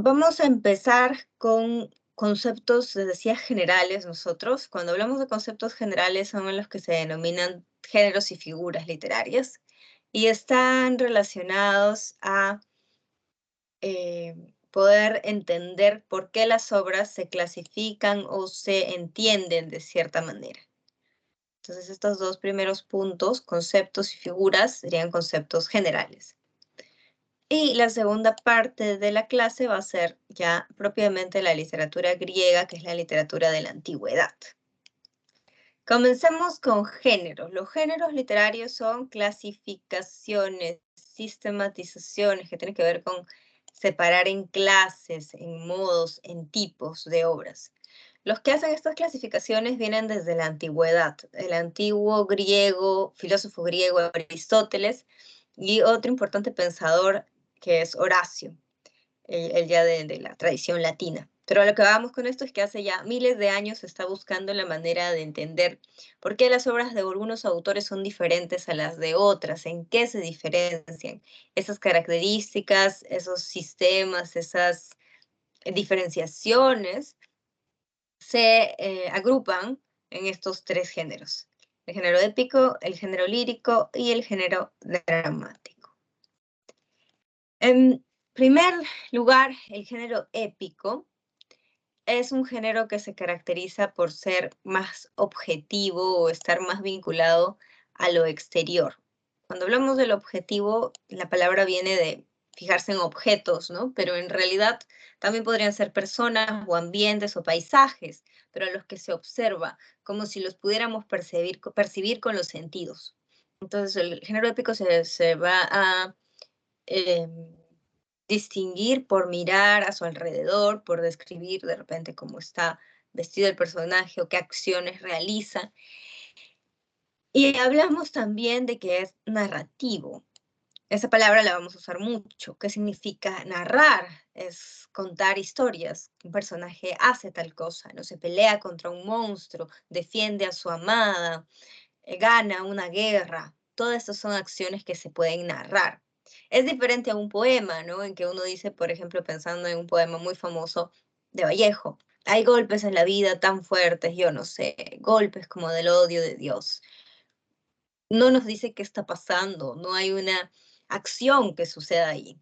Vamos a empezar con conceptos, les decía, generales nosotros. Cuando hablamos de conceptos generales son los que se denominan géneros y figuras literarias y están relacionados a poder entender por qué las obras se clasifican o se entienden de cierta manera. Entonces, estos dos primeros puntos, conceptos y figuras, serían conceptos generales. Y la segunda parte de la clase va a ser ya propiamente la literatura griega, que es la literatura de la antigüedad. Comencemos con géneros. Los géneros literarios son clasificaciones, sistematizaciones que tienen que ver con separar en clases, en modos, en tipos de obras. Los que hacen estas clasificaciones vienen desde la antigüedad. El antiguo griego, filósofo griego Aristóteles y otro importante pensador que es Horacio, el ya de la tradición latina. Pero a lo que vamos con esto es que hace ya miles de años se está buscando la manera de entender por qué las obras de algunos autores son diferentes a las de otras, en qué se diferencian, esas características, esos sistemas, esas diferenciaciones se agrupan en estos tres géneros: el género épico, el género lírico y el género dramático. En primer lugar, el género épico es un género que se caracteriza por ser más objetivo o estar más vinculado a lo exterior. Cuando hablamos del objetivo, la palabra viene de fijarse en objetos, ¿no? Pero en realidad también podrían ser personas o ambientes o paisajes, pero a los que se observa, como si los pudiéramos percibir con los sentidos. Entonces, el género épico se va a em, distinguir por mirar a su alrededor, por describir de repente cómo está vestido el personaje o qué acciones realiza. Y hablamos también de que es narrativo. Esa palabra la vamos a usar mucho. ¿Qué significa narrar? Es contar historias. Un personaje hace tal cosa, no se pelea contra un monstruo, defiende a su amada, gana una guerra. Todas estas son acciones que se pueden narrar. Es diferente a un poema, ¿no? En que uno dice, por ejemplo, pensando en un poema muy famoso de Vallejo: hay golpes en la vida tan fuertes, yo no sé, golpes como del odio de Dios. No nos dice qué está pasando, no hay una acción que suceda ahí.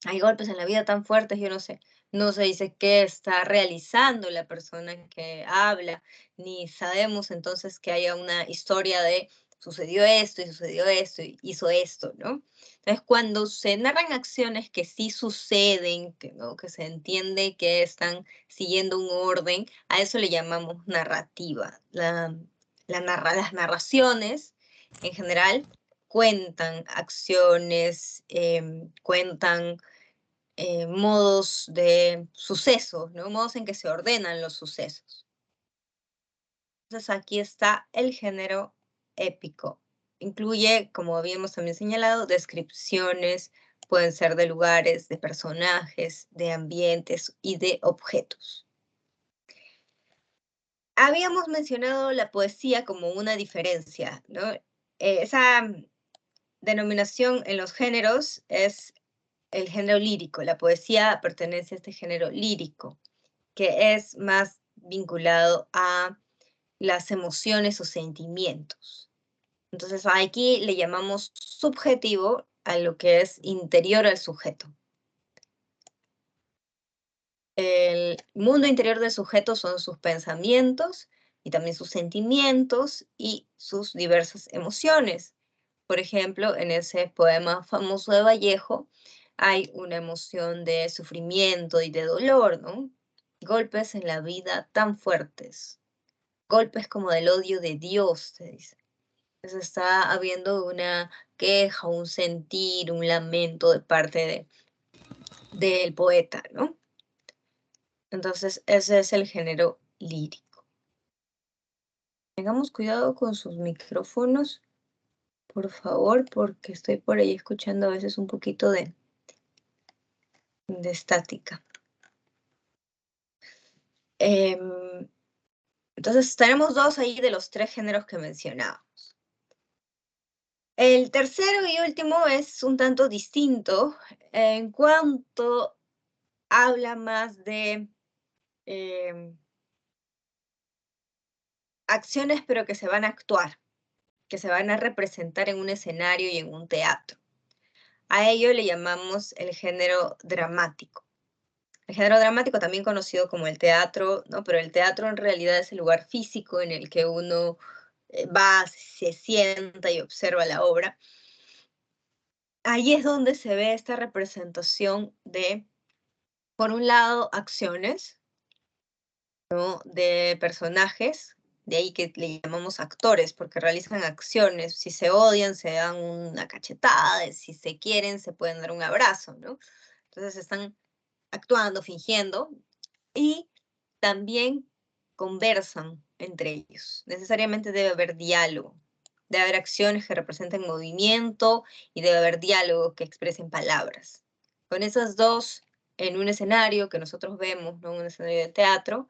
Hay golpes en la vida tan fuertes, yo no sé. No se dice qué está realizando la persona que habla, ni sabemos entonces que haya una historia de sucedió esto y hizo esto, ¿no? Entonces, cuando se narran acciones que sí suceden, que, ¿no? Que se entiende que están siguiendo un orden, a eso le llamamos narrativa. Las narraciones, en general, cuentan acciones, cuentan modos de sucesos, ¿no? Modos en que se ordenan los sucesos. Entonces aquí está el género épico. Incluye, como habíamos también señalado, descripciones, pueden ser de lugares, de personajes, de ambientes y de objetos. Habíamos mencionado la poesía como una diferencia, ¿no? Esa denominación en los géneros es el género lírico. La poesía pertenece a este género lírico, que es más vinculado a las emociones o sentimientos. Entonces, aquí le llamamos subjetivo a lo que es interior al sujeto. El mundo interior del sujeto son sus pensamientos y también sus sentimientos y sus diversas emociones. Por ejemplo, en ese poema famoso de Vallejo hay una emoción de sufrimiento y de dolor, ¿no? Golpes en la vida tan fuertes, golpes como del odio de Dios, se dice. Entonces está habiendo una queja, un sentir, un lamento de parte del poeta, ¿no? Entonces ese es el género lírico. Tengamos cuidado con sus micrófonos, por favor, porque estoy por ahí escuchando a veces un poquito de estática. Entonces tenemos dos ahí de los tres géneros que mencionamos. El tercero y último es un tanto distinto en cuanto habla más de acciones, pero que se van a actuar, que se van a representar en un escenario y en un teatro. A ello le llamamos el género dramático. El género dramático, también conocido como el teatro, ¿no? Pero el teatro en realidad es el lugar físico en el que uno va, se sienta y observa la obra. Ahí es donde se ve esta representación de, por un lado, acciones, ¿no? De personajes, de ahí que le llamamos actores, porque realizan acciones. Si se odian, se dan una cachetada, si se quieren, se pueden dar un abrazo, ¿no? Entonces están actuando, fingiendo, y también conversan entre ellos. Necesariamente debe haber diálogo, debe haber acciones que representen movimiento y debe haber diálogo que expresen palabras. Con esas dos en un escenario que nosotros vemos, ¿no? Un escenario de teatro,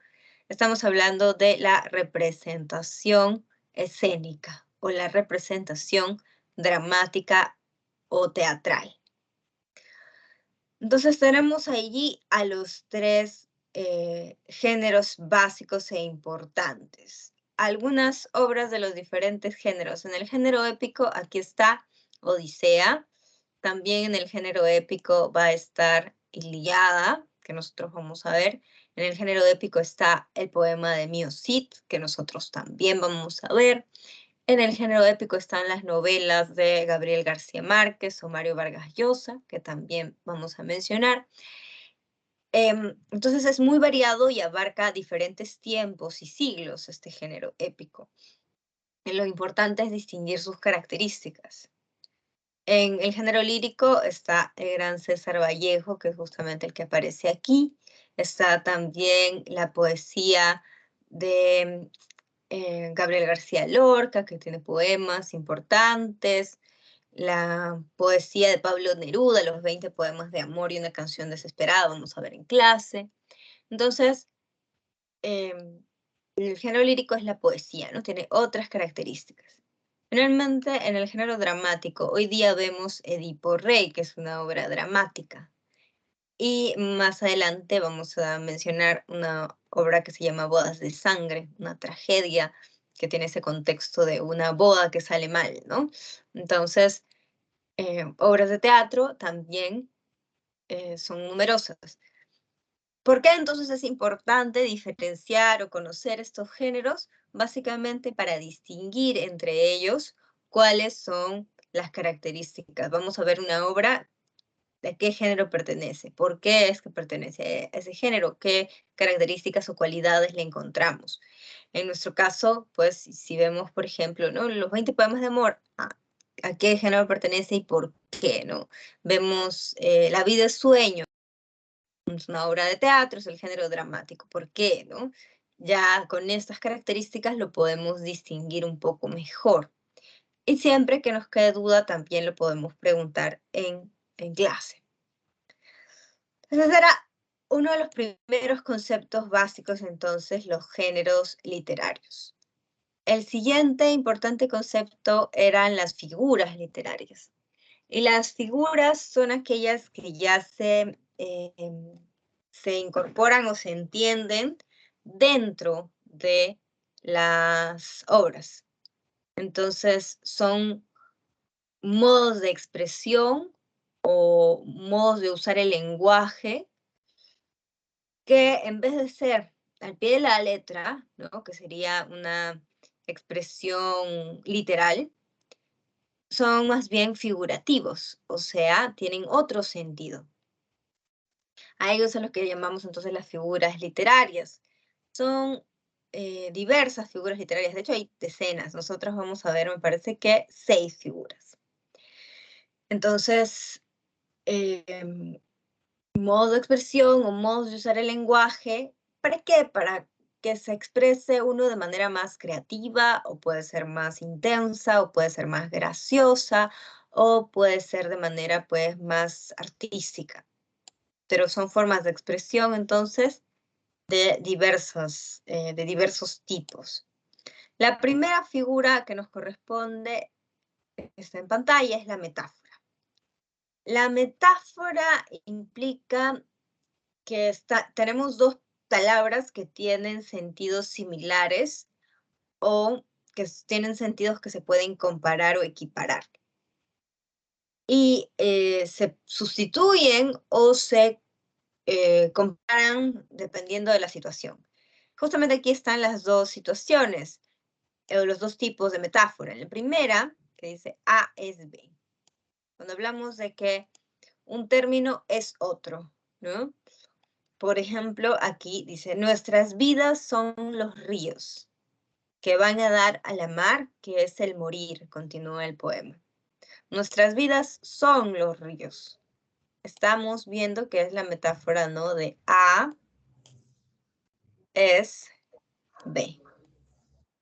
estamos hablando de la representación escénica o la representación dramática o teatral. Entonces tenemos allí a los tres géneros básicos e importantes. Algunas obras de los diferentes géneros. En el género épico, aquí está Odisea. También en el género épico va a estar Ilíada, que nosotros vamos a ver. En el género épico está el poema de Mío Cid, que nosotros también vamos a ver. En el género épico están las novelas de Gabriel García Márquez o Mario Vargas Llosa, que también vamos a mencionar. Entonces es muy variado y abarca diferentes tiempos y siglos este género épico. Lo importante es distinguir sus características. En el género lírico está el gran César Vallejo, que es justamente el que aparece aquí. Está también la poesía de Gabriel García Lorca, que tiene poemas importantes, la poesía de Pablo Neruda, los 20 poemas de amor y una canción desesperada, vamos a ver en clase. Entonces, el género lírico es la poesía, ¿no? Tiene otras características. Finalmente, en el género dramático, hoy día vemos Edipo Rey, que es una obra dramática. Y más adelante vamos a mencionar una obra que se llama Bodas de Sangre, una tragedia que tiene ese contexto de una boda que sale mal, ¿no? Entonces, obras de teatro también son numerosas. ¿Por qué entonces es importante diferenciar o conocer estos géneros? Básicamente para distinguir entre ellos cuáles son las características. Vamos a ver una obra de qué género pertenece, por qué es que pertenece a ese género, qué características o cualidades le encontramos. En nuestro caso, pues si vemos, por ejemplo, ¿no? Los 20 poemas de amor, ¿a qué género pertenece y por qué? ¿No? Vemos La vida es sueño, es una obra de teatro, es el género dramático. ¿Por qué? ¿No? Ya con estas características lo podemos distinguir un poco mejor. Y siempre que nos quede duda, también lo podemos preguntar en clase. Ese era uno de los primeros conceptos básicos, entonces, los géneros literarios. El siguiente importante concepto eran las figuras literarias. Y las figuras son aquellas que ya se incorporan o se entienden dentro de las obras. Entonces, son modos de expresión o modos de usar el lenguaje que en vez de ser al pie de la letra, ¿no? Que sería una expresión literal, son más bien figurativos, o sea, tienen otro sentido. A ellos son los que llamamos entonces las figuras literarias. Son diversas figuras literarias, de hecho hay decenas, nosotros vamos a ver, me parece que 6 figuras. Entonces, modo de expresión o modos de usar el lenguaje, ¿para qué? Para que se exprese uno de manera más creativa, o puede ser más intensa, o puede ser más graciosa, o puede ser de manera, pues, más artística. Pero son formas de expresión, entonces, de diversos tipos. La primera figura que nos corresponde, está en pantalla, es la metáfora. La metáfora implica que tenemos dos palabras que tienen sentidos similares o que tienen sentidos que se pueden comparar o equiparar. Y se sustituyen o se comparan dependiendo de la situación. Justamente aquí están las dos situaciones, los dos tipos de metáfora. La primera, que dice A es B. Cuando hablamos de que un término es otro, ¿no? Por ejemplo, aquí dice, nuestras vidas son los ríos que van a dar a la mar, que es el morir, continúa el poema. Nuestras vidas son los ríos. Estamos viendo que es la metáfora, ¿no? De A es B.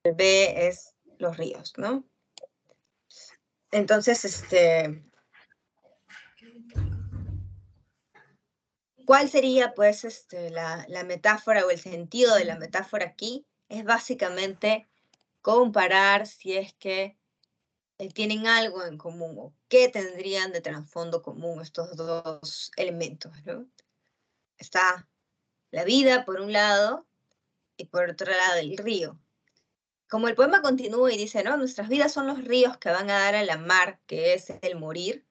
El B es los ríos, ¿no? Entonces, ¿cuál sería, pues, la metáfora o el sentido de la metáfora aquí? Es básicamente comparar si es que tienen algo en común o qué tendrían de trasfondo común estos dos elementos, ¿no? Está la vida por un lado y por otro lado el río. Como el poema continúa y dice, ¿no? Nuestras vidas son los ríos que van a dar a la mar, que es el morir.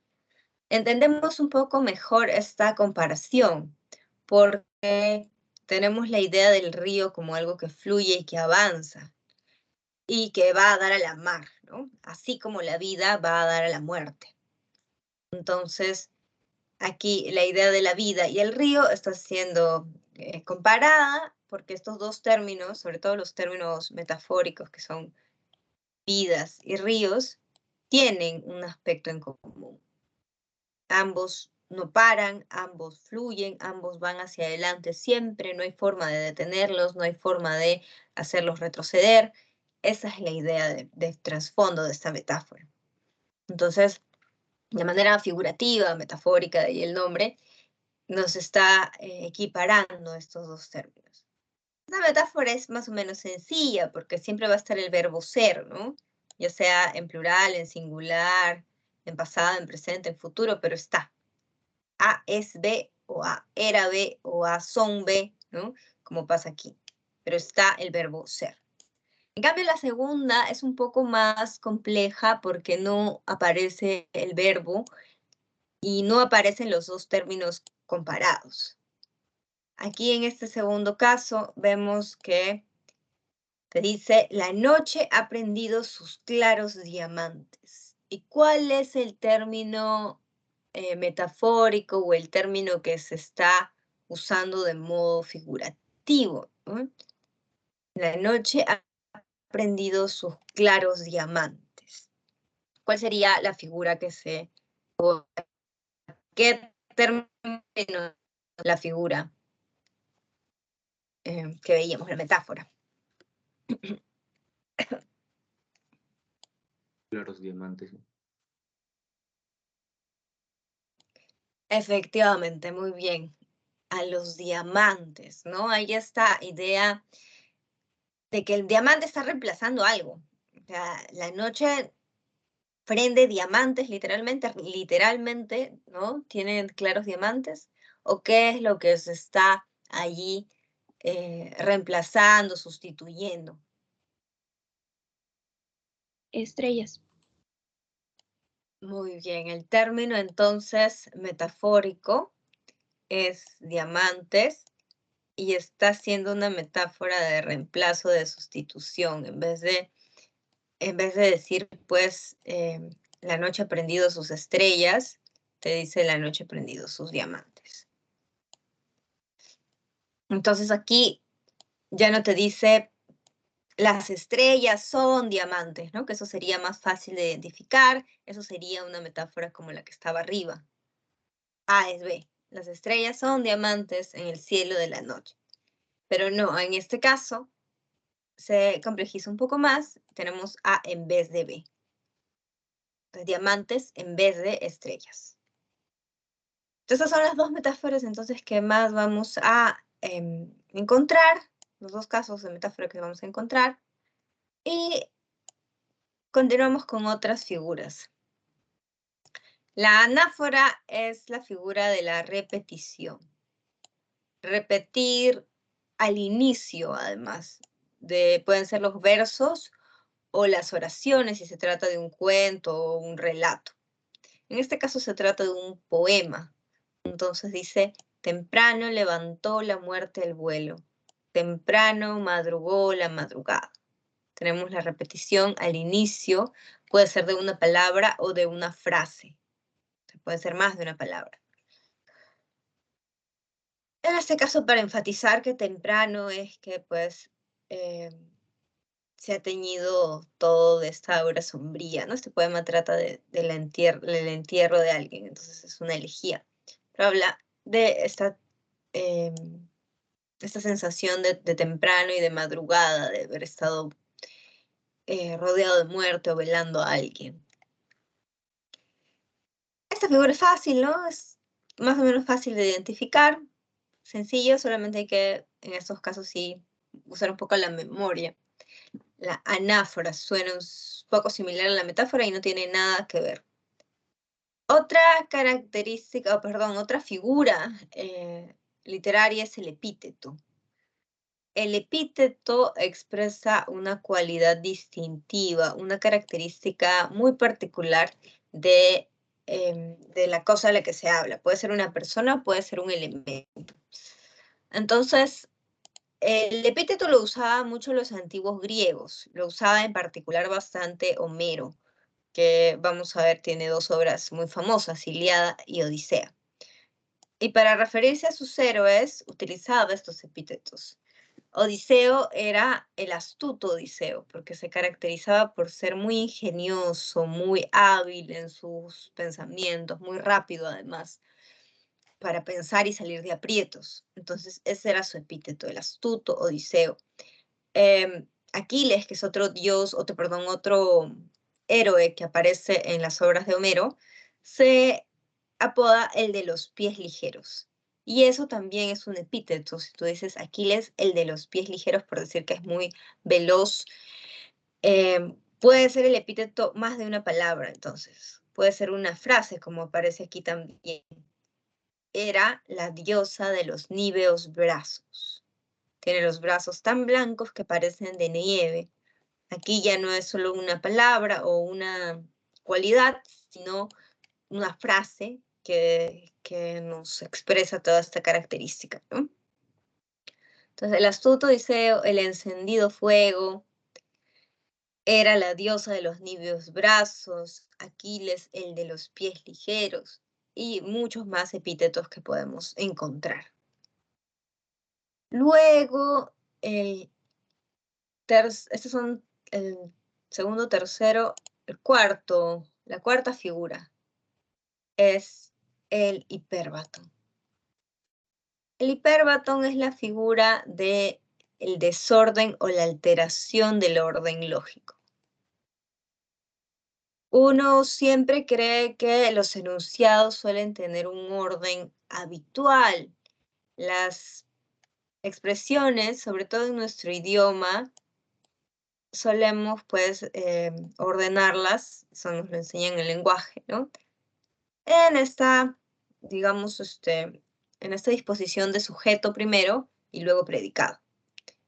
Entendemos un poco mejor esta comparación, porque tenemos la idea del río como algo que fluye y que avanza y que va a dar a la mar, ¿no? Así como la vida va a dar a la muerte. Entonces, aquí la idea de la vida y el río está siendo comparada porque estos dos términos, sobre todo los términos metafóricos que son vidas y ríos, tienen un aspecto en común. Ambos no paran, ambos fluyen, ambos van hacia adelante siempre, no hay forma de detenerlos, no hay forma de hacerlos retroceder. Esa es la idea de trasfondo de esta metáfora. Entonces, de manera figurativa, metafórica, de ahí el nombre, nos está equiparando estos dos términos. Esta metáfora es más o menos sencilla porque siempre va a estar el verbo ser, ¿no? Ya sea en plural, en singular, en pasado, en presente, en futuro, pero está. A es B, o A era B, o A son B, ¿no? Como pasa aquí. Pero está el verbo ser. En cambio, la segunda es un poco más compleja porque no aparece el verbo y no aparecen los dos términos comparados. Aquí en este segundo caso vemos que te dice, la noche ha prendido sus claros diamantes. ¿Y cuál es el término metafórico o el término que se está usando de modo figurativo, ¿no? La noche ha prendido sus claros diamantes. ¿Cuál sería la figura que se... o qué término la figura que veíamos, la metáfora? Claros diamantes. Efectivamente, muy bien. A los diamantes, ¿no? Hay esta idea de que el diamante está reemplazando algo. O sea, la noche prende diamantes, literalmente, ¿no? Tienen claros diamantes. ¿O qué es lo que se está allí reemplazando, sustituyendo? Estrellas. Muy bien, el término entonces metafórico es diamantes y está haciendo una metáfora de reemplazo, de sustitución, en vez de decir, pues, la noche ha prendido sus estrellas, te dice la noche ha prendido sus diamantes. Entonces aquí ya no te dice las estrellas son diamantes, ¿no? Que eso sería más fácil de identificar, eso sería una metáfora como la que estaba arriba. A es B, las estrellas son diamantes en el cielo de la noche. Pero no, en este caso se complejiza un poco más, tenemos A en vez de B. Entonces, diamantes en vez de estrellas. Estas son las dos metáforas entonces que más vamos a encontrar, los dos casos de metáfora que vamos a encontrar, y continuamos con otras figuras. La anáfora es la figura de la repetición. repetir al inicio, además, pueden ser los versos o las oraciones si se trata de un cuento o un relato. En este caso se trata de un poema. Entonces dice, temprano levantó la muerte el vuelo, temprano madrugó la madrugada. Tenemos la repetición al inicio, puede ser de una palabra o de una frase. Puede ser más de una palabra. En este caso, para enfatizar que temprano es que pues se ha teñido todo de esta aura sombría, ¿no? Este poema trata del entierro de alguien, entonces es una elegía. Pero habla de esta sensación de temprano y de madrugada, de haber estado rodeado de muerte o velando a alguien. Esta figura es fácil, ¿no? Es más o menos fácil de identificar, sencillo, solamente hay que, en estos casos sí, usar un poco la memoria. La anáfora suena un poco similar a la metáfora y no tiene nada que ver. Otra característica, perdón, otra figura literaria es el epíteto. El epíteto expresa una cualidad distintiva, una característica muy particular de la cosa de la que se habla. Puede ser una persona, puede ser un elemento. Entonces, el epíteto lo usaban mucho los antiguos griegos, lo usaba en particular bastante Homero, que vamos a ver tiene dos obras muy famosas, Ilíada y Odisea. Y para referirse a sus héroes utilizaba estos epítetos. Odiseo era el astuto Odiseo, porque se caracterizaba por ser muy ingenioso, muy hábil en sus pensamientos, muy rápido además, para pensar y salir de aprietos. Entonces ese era su epíteto, el astuto Odiseo. Aquiles, que es otro dios, otro héroe que aparece en las obras de Homero, se apoda el de los pies ligeros. Y eso también es un epíteto. Si tú dices Aquiles, el de los pies ligeros, por decir que es muy veloz, puede ser el epíteto más de una palabra, entonces. Puede ser una frase, como aparece aquí también. Era la diosa de los níveos brazos. Tiene los brazos tan blancos que parecen de nieve. Aquí ya no es solo una palabra o una cualidad, sino una frase que nos expresa toda esta característica, ¿no? Entonces, el astuto Odiseo, el encendido fuego, era la diosa de los níveos brazos, Aquiles, el de los pies ligeros, y muchos más epítetos que podemos encontrar. Luego, estos son el segundo, tercero, el cuarto, la cuarta figura es el hipérbaton. El hipérbaton es la figura del desorden o la alteración del orden lógico. Uno siempre cree que los enunciados suelen tener un orden habitual. Las expresiones, sobre todo en nuestro idioma, solemos pues ordenarlas, eso nos lo enseña en el lenguaje, ¿no? En esta, digamos, en esta disposición de sujeto primero y luego predicado.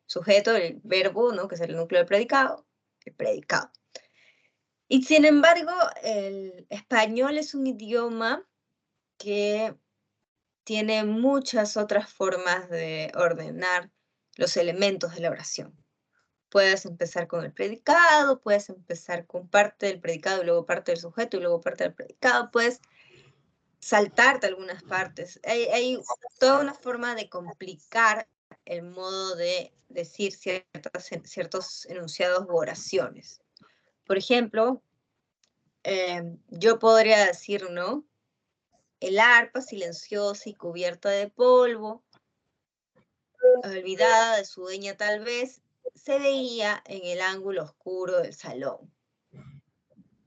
Sujeto, el verbo, ¿no? Que es el núcleo del predicado, el predicado. Y sin embargo, el español es un idioma que tiene muchas otras formas de ordenar los elementos de la oración. Puedes empezar con el predicado, puedes empezar con parte del predicado y luego parte del sujeto y luego parte del predicado, puedes saltarte algunas partes. Hay toda una forma de complicar el modo de decir ciertos enunciados u oraciones. Por ejemplo, yo podría decir, ¿no? El arpa silenciosa y cubierta de polvo, olvidada de su dueña tal vez, se veía en el ángulo oscuro del salón.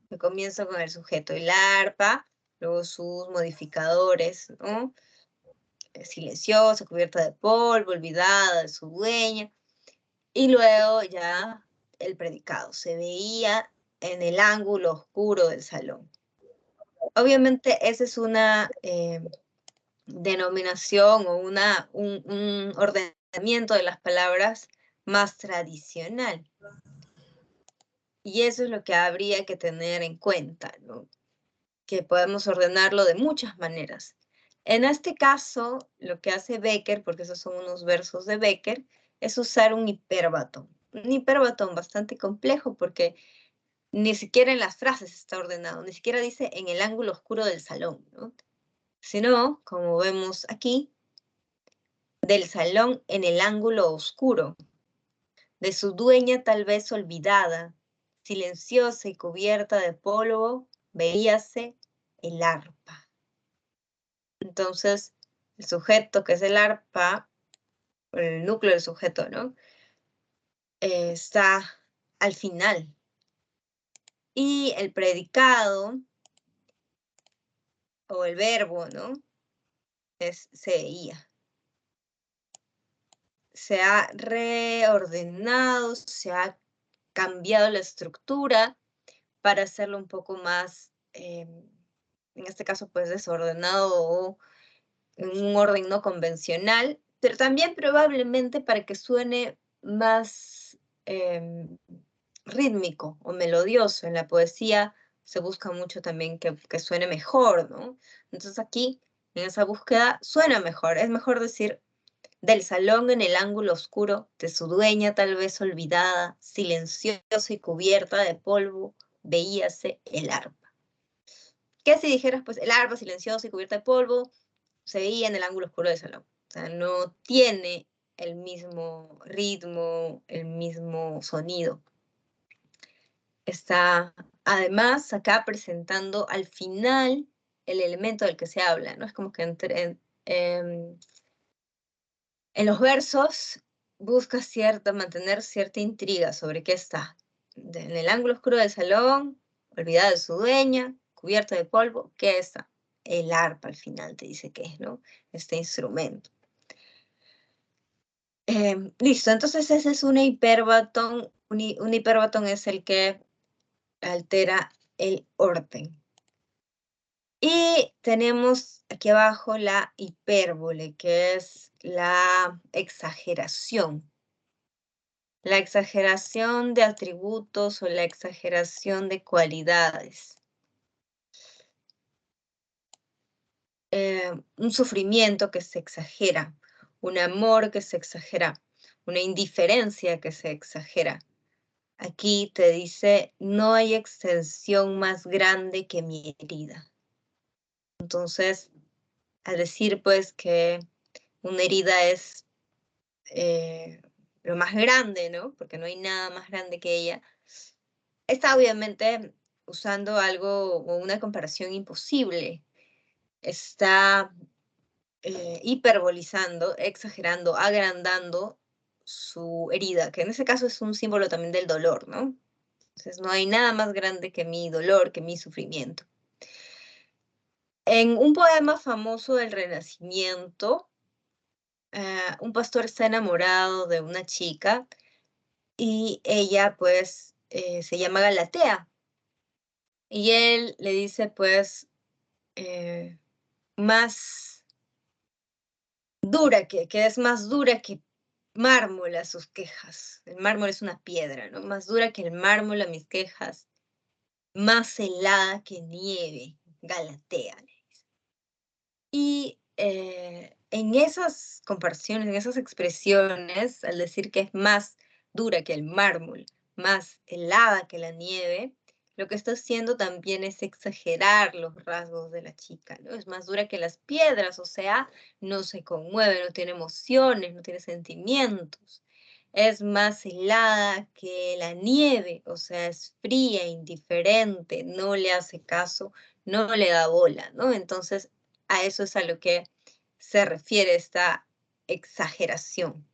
Me comienzo con el sujeto, el arpa, luego sus modificadores, ¿no? Silenciosa, cubierta de polvo, olvidada de su dueña, y luego ya el predicado, se veía en el ángulo oscuro del salón. Obviamente esa es una denominación o un ordenamiento de las palabras más tradicional. Y eso es lo que habría que tener en cuenta, ¿no? Que podemos ordenarlo de muchas maneras. En este caso, lo que hace Becker, porque esos son unos versos de Becker, es usar un hiperbatón. Un hiperbatón bastante complejo porque ni siquiera en las frases está ordenado, ni siquiera dice en el ángulo oscuro del salón, ¿no? Sino, como vemos aquí, del salón en el ángulo oscuro, de su dueña tal vez olvidada, silenciosa y cubierta de polvo, veíase el arpa. Entonces, el sujeto, que es el arpa, el núcleo del sujeto, ¿no? Está al final. Y el predicado, o el verbo, ¿no? Es se veía. Se ha reordenado, se ha cambiado la estructura para hacerlo un poco más, en este caso, pues desordenado o en un orden no convencional, pero también probablemente para que suene más rítmico o melodioso. En la poesía se busca mucho también que suene mejor, ¿no? Entonces aquí, en esa búsqueda, suena mejor. Es mejor decir del salón en el ángulo oscuro, de su dueña tal vez olvidada, silenciosa y cubierta de polvo, veíase el arpa. ¿Qué si dijeras, pues, el arpa silenciosa y cubierta de polvo, se veía en el ángulo oscuro del salón? O sea, no tiene el mismo ritmo, el mismo sonido. Está, además, acá presentando al final el elemento del que se habla, ¿no? Es como que en los versos busca mantener cierta intriga sobre qué está. En el ángulo oscuro del salón, olvidada de su dueña, cubierta de polvo, ¿qué está? El arpa al final te dice qué es, ¿no? Este instrumento. Listo, entonces ese es un hiperbatón. Un hiperbatón es el que altera el orden. Y tenemos aquí abajo la hipérbole, que es la exageración. La exageración de atributos o la exageración de cualidades. Un sufrimiento que se exagera, un amor que se exagera, una indiferencia que se exagera. Aquí te dice, no hay extensión más grande que mi herida. Entonces, al decir pues que una herida es lo más grande, ¿no? Porque no hay nada más grande que ella. Está obviamente usando algo o una comparación imposible. Está hiperbolizando, exagerando, agrandando su herida, que en ese caso es un símbolo también del dolor, ¿no? Entonces no hay nada más grande que mi dolor, que mi sufrimiento. En un poema famoso del Renacimiento, un pastor está enamorado de una chica y ella pues se llama Galatea. Y él le dice pues más dura, que es más dura que mármol a sus quejas. El mármol es una piedra, ¿no? Más dura que el mármol a mis quejas, más helada que nieve, Galatea. Y en esas comparaciones, en esas expresiones, al decir que es más dura que el mármol, más helada que la nieve, lo que está haciendo también es exagerar los rasgos de la chica, ¿no? Es más dura que las piedras, o sea, no se conmueve, no tiene emociones, no tiene sentimientos. Es más helada que la nieve, o sea, es fría, indiferente, no le hace caso, no le da bola, ¿no? Entonces, a eso es a lo que se refiere esta exageración.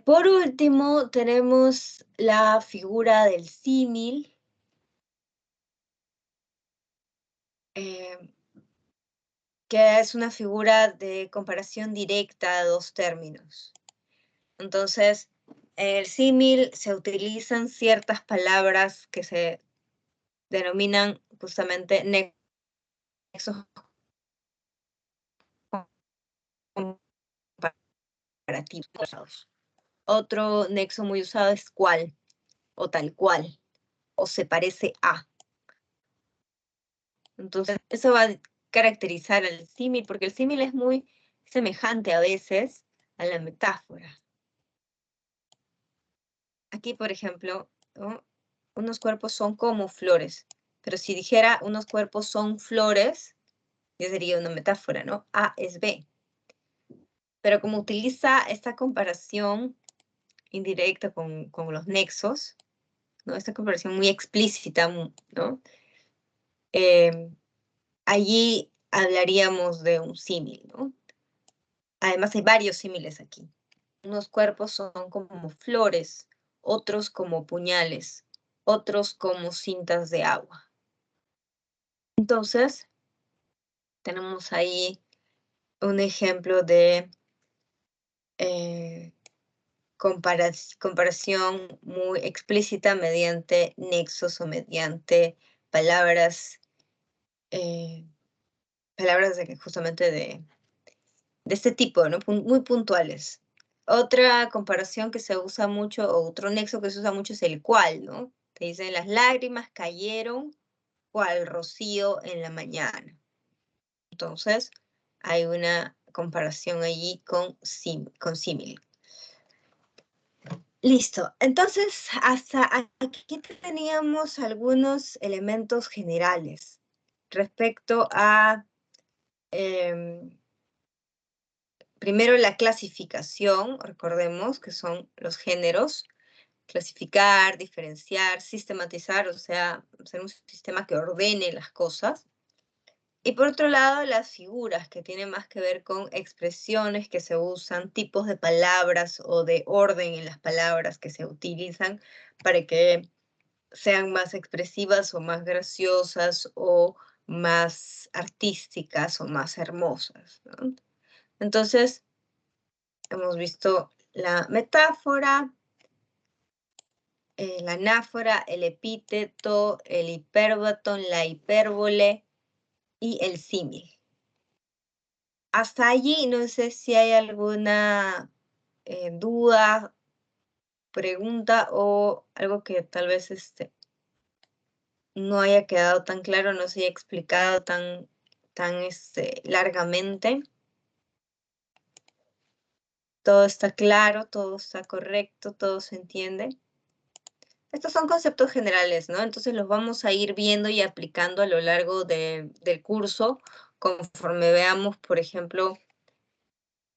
Por último, tenemos la figura del símil, eh, que es una figura de comparación directa a dos términos. Entonces, en el símil se utilizan ciertas palabras que se denominan justamente nexos usados. Otro nexo muy usado es cual, o tal cual, o se parece a. Entonces, eso va a caracterizar al símil, porque el símil es muy semejante a veces a la metáfora. Aquí, por ejemplo, ¿no? Unos cuerpos son como flores, pero si dijera unos cuerpos son flores, ya sería una metáfora, ¿no? A es B. Pero como utiliza esta comparación indirecta con los nexos, ¿no? Esta comparación muy explícita, ¿no? Allí hablaríamos de un símil, ¿no? Además hay varios símiles aquí. Unos cuerpos son como flores, otros como puñales, otros como cintas de agua. Entonces, tenemos ahí un ejemplo de comparación muy explícita mediante nexos o mediante palabras, eh, palabras justamente de este tipo, ¿no? Muy puntuales. Otra comparación que se usa mucho, o otro nexo que se usa mucho es el cual, ¿no? Te dicen las lágrimas cayeron cual rocío en la mañana. Entonces, hay una comparación allí con símil. Listo. Entonces, hasta aquí teníamos algunos elementos generales respecto a, primero, la clasificación. Recordemos que son los géneros: clasificar, diferenciar, sistematizar, o sea, hacer un sistema que ordene las cosas. Y por otro lado, las figuras, que tienen más que ver con expresiones que se usan, tipos de palabras o de orden en las palabras que se utilizan para que sean más expresivas o más graciosas o más artísticas o más hermosas, ¿no? Entonces, hemos visto la metáfora, la anáfora, el epíteto, el hipérbaton, la hipérbole y el símil. Hasta allí, no sé si hay alguna duda, pregunta o algo que tal vez no haya quedado tan claro, no se haya explicado tan largamente. Todo está claro, todo está correcto, todo se entiende. Estos son conceptos generales, ¿no? Entonces los vamos a ir viendo y aplicando a lo largo del curso, conforme veamos, por ejemplo,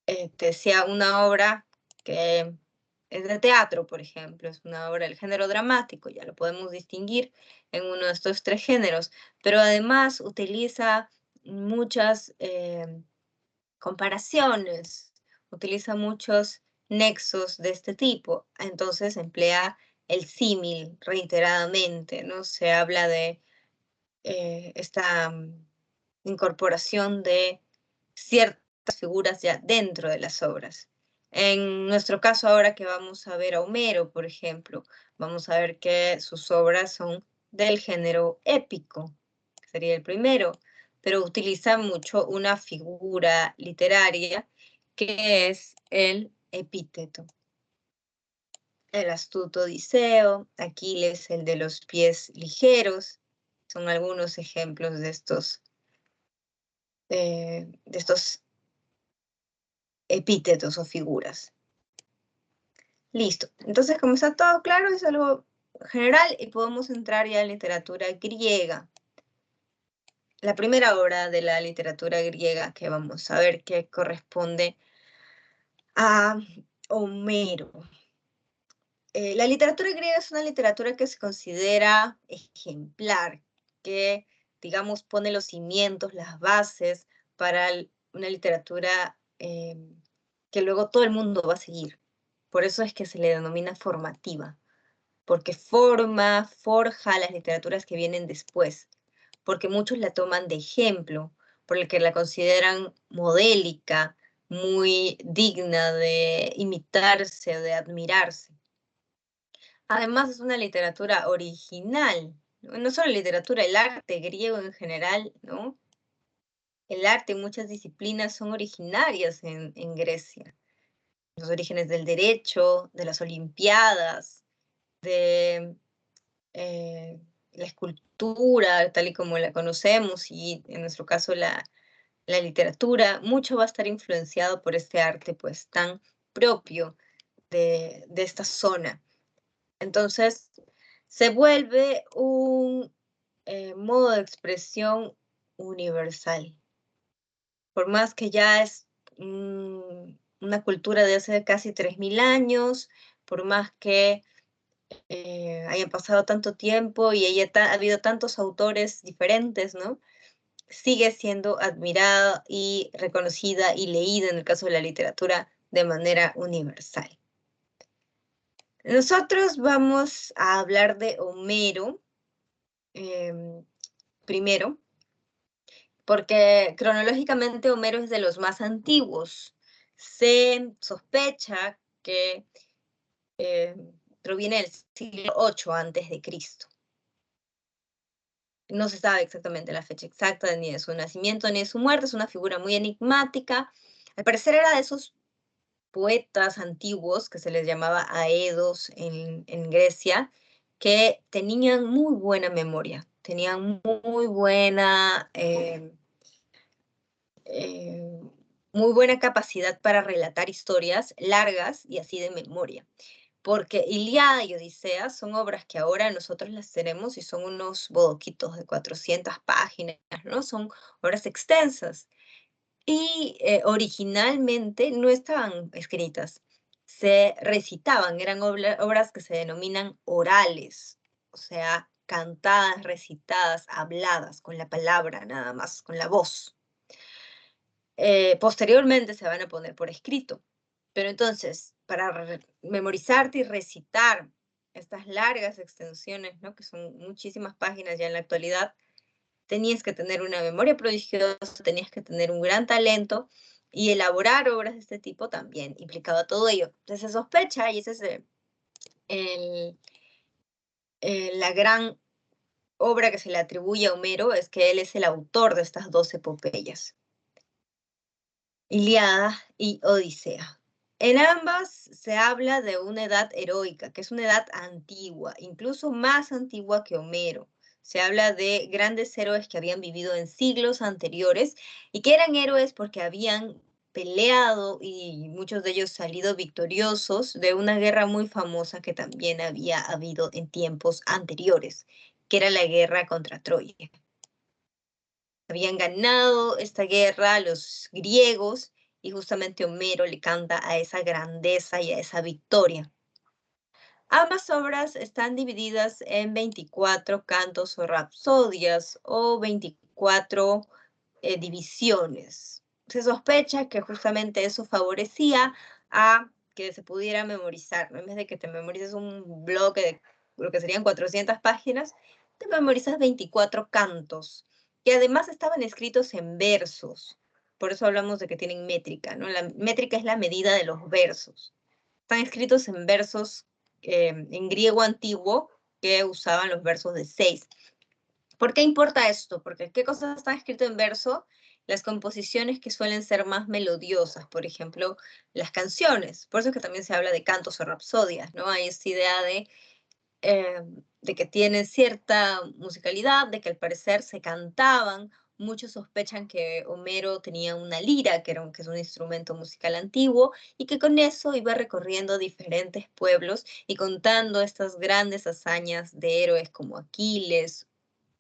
te decía, una obra que es de teatro, por ejemplo, es una obra del género dramático, ya lo podemos distinguir en uno de estos tres géneros, pero además utiliza muchas comparaciones, utiliza muchos nexos de este tipo, entonces emplea el símil reiteradamente, ¿no? Se habla de esta incorporación de ciertas figuras ya dentro de las obras. En nuestro caso, ahora que vamos a ver a Homero, por ejemplo, vamos a ver que sus obras son del género épico, que sería el primero, pero utiliza mucho una figura literaria que es el epíteto. El astuto Odiseo, Aquiles, el de los pies ligeros, son algunos ejemplos de estos epítetos o figuras. Listo. Entonces, como está todo claro, es algo general y podemos entrar ya en literatura griega. La primera obra de la literatura griega que vamos a ver que corresponde a Homero. La literatura griega es una literatura que se considera ejemplar, que, digamos, pone los cimientos, las bases para una literatura que luego todo el mundo va a seguir. Por eso es que se le denomina formativa, porque forja las literaturas que vienen después, porque muchos la toman de ejemplo, por el que la consideran modélica, muy digna de imitarse o de admirarse. Además, es una literatura original, ¿no? No solo literatura, el arte griego en general, ¿no? El arte y muchas disciplinas son originarias en Grecia. los orígenes del derecho, de las olimpiadas, de la escultura, tal y como la conocemos, y en nuestro caso la literatura, mucho va a estar influenciado por este arte pues tan propio de esta zona. Entonces, se vuelve un modo de expresión universal. Por más que ya es una cultura de hace casi 3000 años, por más que haya pasado tanto tiempo y ha habido tantos autores diferentes, ¿no? Sigue siendo admirada y reconocida y leída en el caso de la literatura de manera universal. Nosotros vamos a hablar de Homero em, primero, porque cronológicamente Homero es de los más antiguos. Se sospecha que eh, proviene del siglo 8 antes de Cristo. No se sabe exactamente la fecha exacta ni de su nacimiento ni de su muerte, es una figura muy enigmática. Al parecer era de esos poetas antiguos que se les llamaba aedos en Grecia, que tenían muy buena memoria, tenían eh, muy buena capacidad para relatar historias largas y así de memoria. Porque Ilíada y Odisea son obras que ahora nosotros las tenemos y son unos bodoquitos de 400 páginas, ¿no? Son obras extensas. Y originalmente no estaban escritas, se recitaban, eran obras que se denominan orales, o sea, cantadas, recitadas, habladas, con la palabra nada más, con la voz. Posteriormente se van a poner por escrito. Pero entonces, para memorizarte y recitar estas largas extensiones, ¿no? Que son muchísimas páginas ya en la actualidad, tenías que tener una memoria prodigiosa, tenías que tener un gran talento y elaborar obras de este tipo también implicaba todo ello. Entonces se sospecha, y esa es el- la gran obra que se le atribuye a Homero, es que él es el autor de estas dos epopeyas. Ilíada y Odisea. En ambas se habla de una edad heroica, que es una edad antigua, incluso más antigua que Homero. Se habla de grandes héroes que habían vivido en siglos anteriores y que eran héroes porque habían peleado y muchos de ellos salido victoriosos de una guerra muy famosa que también había habido en tiempos anteriores, que era la guerra contra Troya. Habían ganado esta guerra los griegos y justamente Homero le canta a esa grandeza y a esa victoria. Ambas obras están divididas en 24 cantos o rapsodias o 24 divisiones. Se sospecha que justamente eso favorecía a que se pudiera memorizar, ¿no? En vez de que te memorices un bloque de lo que serían 400 páginas, te memorizas 24 cantos, que además estaban escritos en versos. Por eso hablamos de que tienen métrica, ¿no? La métrica es la medida de los versos. Están escritos en versos en griego antiguo, que usaban los versos de 6. ¿Por qué importa esto? Porque ¿qué cosas están escritas en verso? Las composiciones que suelen ser más melodiosas, por ejemplo, las canciones. Por eso es que también se habla de cantos o rapsodias, ¿no? Hay esta idea de que tienen cierta musicalidad, de que al parecer se cantaban. Muchos sospechan que Homero tenía una lira, que es un instrumento musical antiguo, y que con eso iba recorriendo diferentes pueblos y contando estas grandes hazañas de héroes como Aquiles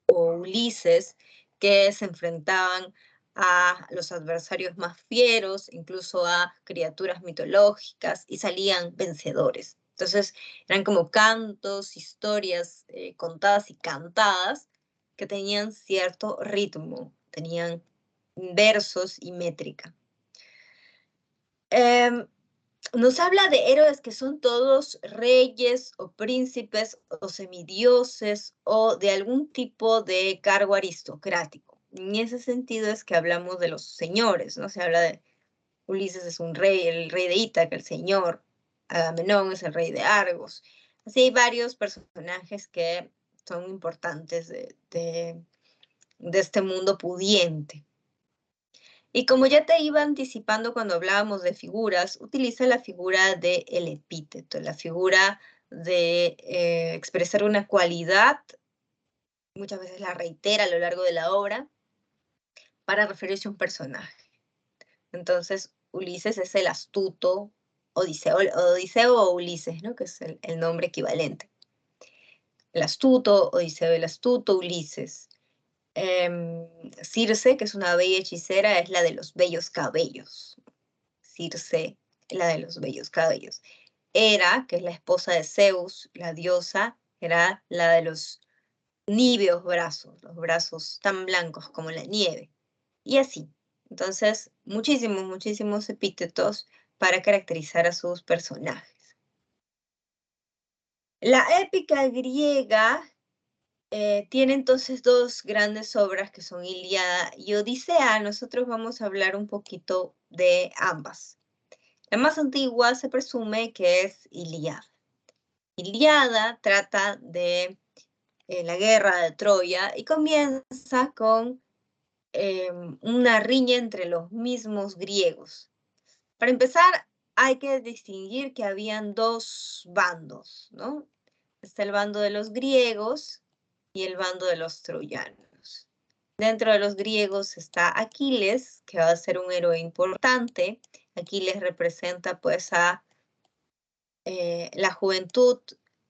o Ulises, que se enfrentaban a los adversarios más fieros, incluso a criaturas mitológicas, y salían vencedores. Entonces, eran como cantos, historias contadas y cantadas que tenían cierto ritmo, tenían versos y métrica. Nos habla de héroes que son todos reyes o príncipes o semidioses o de algún tipo de cargo aristocrático. En ese sentido es que hablamos de los señores, ¿no? Se habla de Ulises es un rey, el rey de Ítaca, el señor. Agamenón es el rey de Argos. Así hay varios personajes que son importantes de este mundo pudiente. Y como ya te iba anticipando cuando hablábamos de figuras, utiliza la figura del epíteto, la figura de expresar una cualidad, muchas veces la reitera a lo largo de la obra, para referirse a un personaje. Entonces, Ulises es el astuto Odiseo o Ulises, ¿no? Que es el nombre equivalente. El astuto, Odiseo el astuto, Ulises. Circe, que es una bella hechicera, es la de los bellos cabellos. Circe, la de los bellos cabellos. Hera, que es la esposa de Zeus, la diosa, era la de los níveos brazos, los brazos tan blancos como la nieve. Y así. Entonces, muchísimos, muchísimos epítetos para caracterizar a sus personajes. La épica griega tiene entonces dos grandes obras que son Ilíada y Odisea. Nosotros vamos a hablar un poquito de ambas. La más antigua se presume que es Ilíada. Ilíada trata de la guerra de Troya y comienza con una riña entre los mismos griegos. Para empezar, hay que distinguir que habían dos bandos, ¿no? Está el bando de los griegos y el bando de los troyanos. Dentro de los griegos está Aquiles, que va a ser un héroe importante. Aquiles representa pues a la juventud,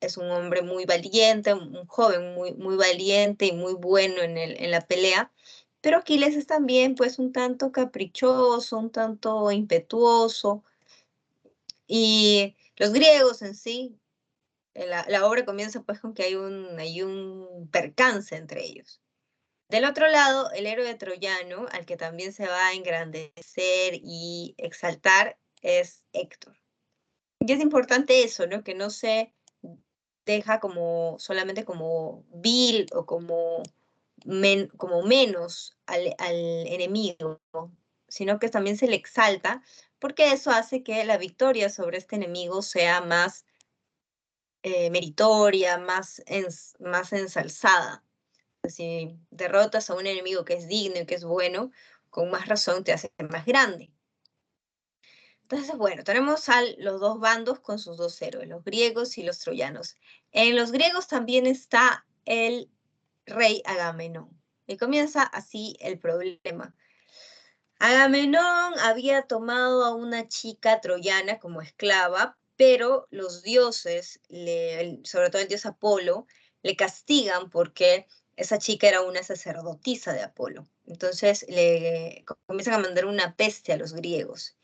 es un hombre muy valiente, un joven muy, muy valiente y muy bueno en la pelea, pero Aquiles es también pues un tanto caprichoso, un tanto impetuoso, y los griegos en sí, la obra comienza pues con que hay un percance entre ellos. Del otro lado, el héroe troyano, al que también se va a engrandecer y exaltar, es Héctor. Y es importante eso, ¿no? Que no se deja como solamente como vil o como, como menos al enemigo, sino que también se le exalta, porque eso hace que la victoria sobre este enemigo sea más meritoria, más ensalzada. Si derrotas a un enemigo que es digno y que es bueno, con más razón te hace más grande. Entonces, bueno, tenemos a los dos bandos con sus dos héroes, los griegos y los troyanos. En los griegos también está el rey Agamenón. Y comienza así el problema. Agamenón había tomado a una chica troyana como esclava, pero los dioses, sobre todo el dios Apolo, le castigan porque esa chica era una sacerdotisa de Apolo. Entonces le comienzan a mandar una peste a los griegos.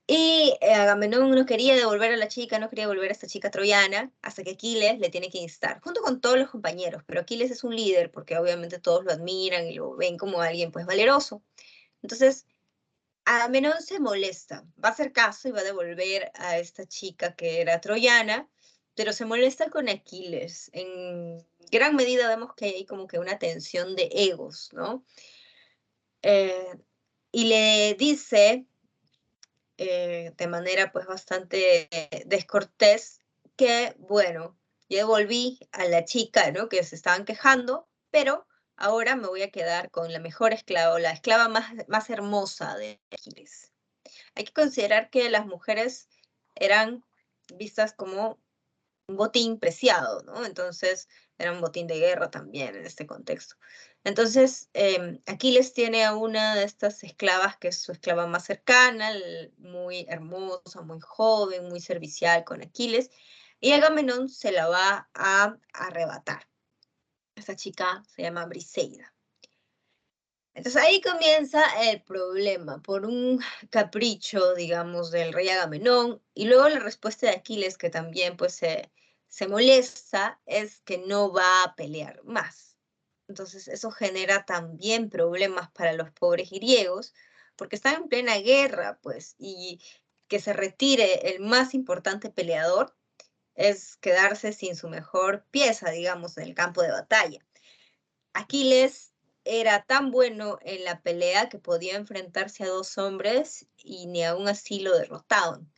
Y Agamenón no quería devolver a la chica, no quería devolver a esta chica troyana, hasta que Aquiles le tiene que instar, junto con todos los compañeros, pero Aquiles es un líder porque obviamente todos lo admiran y lo ven como alguien pues valeroso. Entonces, Agamenón se molesta, va a hacer caso y va a devolver a esta chica que era troyana, pero se molesta con Aquiles. En gran medida vemos que hay como que una tensión de egos, ¿no? Y le dice de manera pues bastante descortés, que bueno, yo devolví a la chica, ¿no? Que se estaban quejando, pero ahora me voy a quedar con la mejor esclava, o la esclava más hermosa de Aquiles. Hay que considerar que las mujeres eran vistas como un botín preciado, ¿no? Entonces era un botín de guerra también en este contexto. Entonces, Aquiles tiene a una de estas esclavas que es su esclava más cercana, muy hermosa, muy joven, muy servicial con Aquiles, y Agamenón se la va a arrebatar. Esta chica se llama Briseida. Entonces ahí comienza el problema, por un capricho, digamos, del rey Agamenón, y luego la respuesta de Aquiles, que también pues se molesta, es que no va a pelear más. Entonces eso genera también problemas para los pobres griegos, porque están en plena guerra, pues, y que se retire el más importante peleador es quedarse sin su mejor pieza, digamos, en el campo de batalla. Aquiles era tan bueno en la pelea que podía enfrentarse a dos hombres y ni aún así lo derrotaban.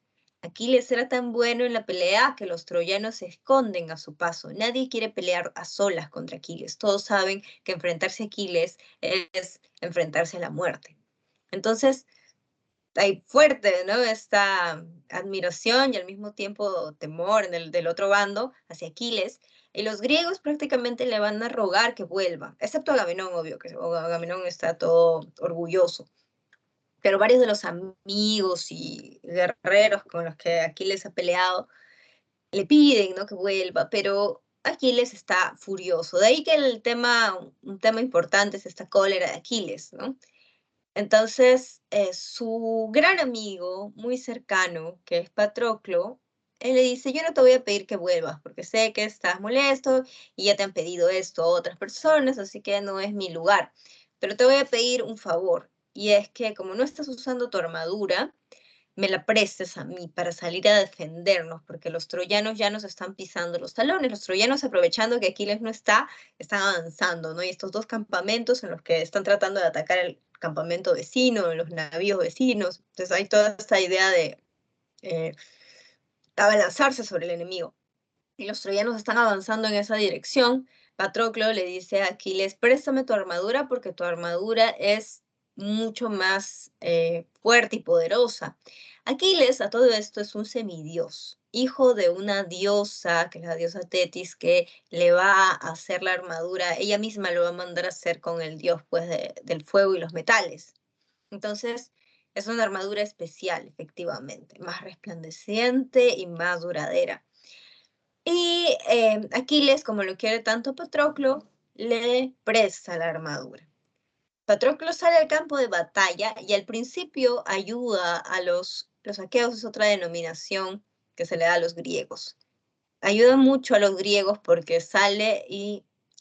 Aquiles era tan bueno en la pelea que los troyanos se esconden a su paso. Nadie quiere pelear a solas contra Aquiles. Todos saben que enfrentarse a Aquiles es enfrentarse a la muerte. Entonces, hay fuerte, ¿no? Esta admiración y al mismo tiempo temor del otro bando hacia Aquiles. Y los griegos prácticamente le van a rogar que vuelva, excepto Agamenón, obvio, que Agamenón está todo orgulloso. Pero varios de los amigos y guerreros con los que Aquiles ha peleado le piden, ¿no? Que vuelva, pero Aquiles está furioso. De ahí que un tema importante es esta cólera de Aquiles, ¿no? Entonces, su gran amigo, muy cercano, que es Patroclo, él le dice, yo no te voy a pedir que vuelvas, porque sé que estás molesto y ya te han pedido esto otras personas, así que no es mi lugar. Pero te voy a pedir un favor, y es que como no estás usando tu armadura, me la prestes a mí para salir a defendernos, porque los troyanos ya nos están pisando los talones. Los troyanos, aprovechando que Aquiles no está, están avanzando, ¿no? Y estos dos campamentos en los que están tratando de atacar el campamento vecino, los navíos vecinos. Entonces hay toda esta idea de eh, abalanzarse sobre el enemigo. Y los troyanos están avanzando en esa dirección. Patroclo le dice a Aquiles, préstame tu armadura porque tu armadura es mucho más fuerte y poderosa. Aquiles, a todo esto, es un semidios, hijo de una diosa, que es la diosa Tetis, que le va a hacer la armadura, ella misma lo va a mandar a hacer con el dios pues, del fuego y los metales. Entonces, es una armadura especial, efectivamente, más resplandeciente y más duradera. Y Aquiles, como lo quiere tanto Patroclo, le presta la armadura. Patroclo sale al campo de batalla y al principio ayuda a los aqueos, es otra denominación que se le da a los griegos. Ayuda mucho a los griegos porque sale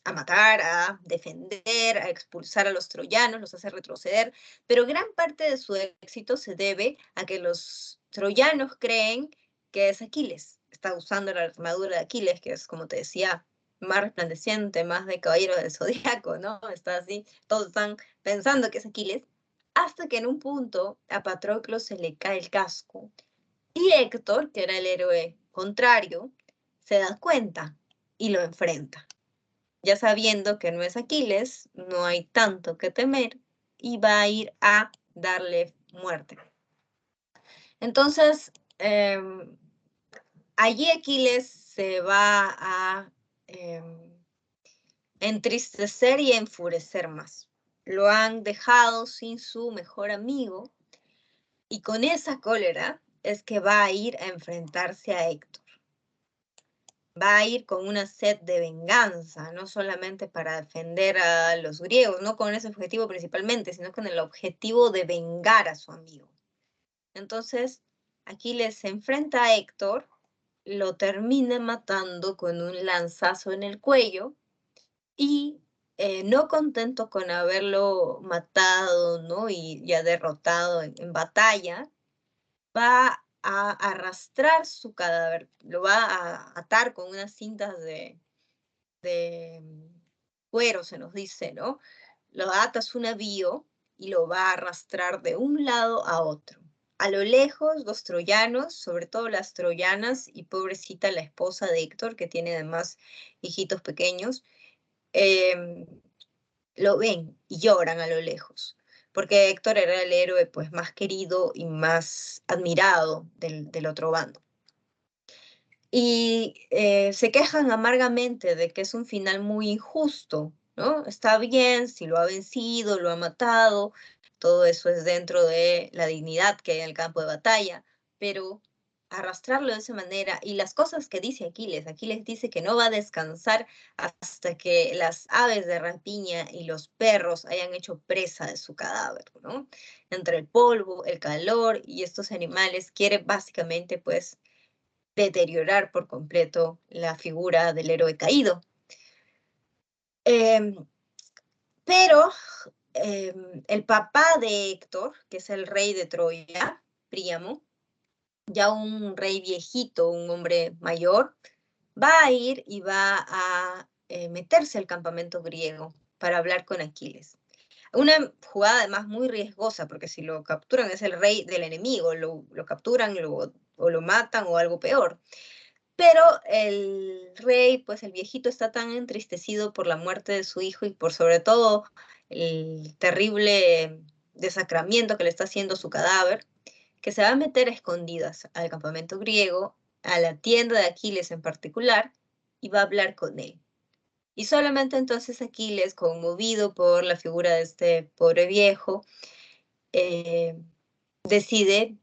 a matar, a defender, a expulsar a los troyanos, los hace retroceder, pero gran parte de su éxito se debe a que los troyanos creen que es Aquiles. Está usando la armadura de Aquiles, que es, como te decía, más resplandeciente, más de caballero del zodiaco, ¿no? Está así, todos están pensando que es Aquiles, hasta que en un punto a Patroclo se le cae el casco y Héctor, que era el héroe contrario, se da cuenta y lo enfrenta. Ya sabiendo que no es Aquiles, no hay tanto que temer y va a ir a darle muerte. Entonces, allí Aquiles se va a entristecer y a enfurecer más. Lo han dejado sin su mejor amigo y con esa cólera es que va a ir a enfrentarse a Héctor. Va a ir con una sed de venganza, no solamente para defender a los griegos, no con ese objetivo principalmente, sino con el objetivo de vengar a su amigo. Entonces, Aquiles se enfrenta a Héctor, lo termina matando con un lanzazo en el cuello y no contento con haberlo matado, ¿no? Y ya derrotado en batalla, va a arrastrar su cadáver, lo va a atar con unas cintas de cuero, se nos dice, ¿no? Lo ata a su navío y lo va a arrastrar de un lado a otro. A lo lejos, los troyanos, sobre todo las troyanas y pobrecita la esposa de Héctor, que tiene además hijitos pequeños, em, lo ven y lloran a lo lejos, porque Héctor era el héroe pues, más querido y más admirado del otro bando. Y se quejan amargamente de que es un final muy injusto, ¿no? Está bien si lo ha vencido, lo ha matado, todo eso es dentro de la dignidad que hay en el campo de batalla, pero arrastrarlo de esa manera y las cosas que dice Aquiles dice que no va a descansar hasta que las aves de rapiña y los perros hayan hecho presa de su cadáver, ¿no? Entre el polvo, el calor y estos animales quiere básicamente pues deteriorar por completo la figura del héroe caído. Pero el papá de Héctor, que es el rey de Troya, Príamo, ya un rey viejito, un hombre mayor, va a ir y va a meterse al campamento griego para hablar con Aquiles. Una jugada además muy riesgosa, porque si lo capturan es el rey del enemigo, lo capturan o lo matan o algo peor. Pero el rey, pues el viejito está tan entristecido por la muerte de su hijo y por sobre todo el terrible desacramiento que le está haciendo su cadáver, que se va a meter a escondidas al campamento griego, a la tienda de Aquiles en particular, y va a hablar con él. Y solamente entonces Aquiles, conmovido por la figura de este pobre viejo, decide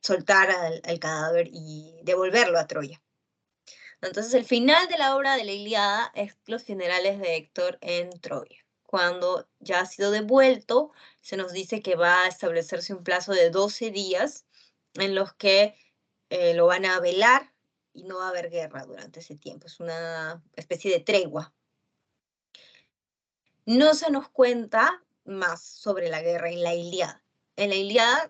soltar al cadáver y devolverlo a Troya. Entonces el final de la obra de la Ilíada es los funerales de Héctor en Troya. Cuando ya ha sido devuelto, se nos dice que va a establecerse un plazo de 12 días en los que lo van a velar y no va a haber guerra durante ese tiempo. Es una especie de tregua. No se nos cuenta más sobre la guerra en la Ilíada. En la Ilíada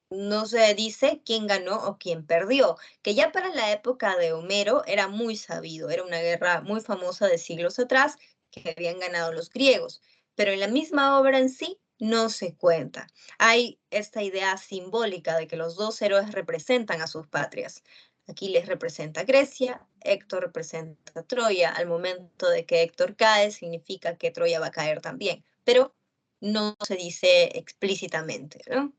no se dice quién ganó o quién perdió, que ya para la época de Homero era muy sabido, era una guerra muy famosa de siglos atrás que habían ganado los griegos, pero en la misma obra en sí no se cuenta. Hay esta idea simbólica de que los dos héroes representan a sus patrias. Aquiles representa a Grecia, Héctor representa a Troya. Al momento de que Héctor cae, significa que Troya va a caer también, pero no se dice explícitamente, ¿no?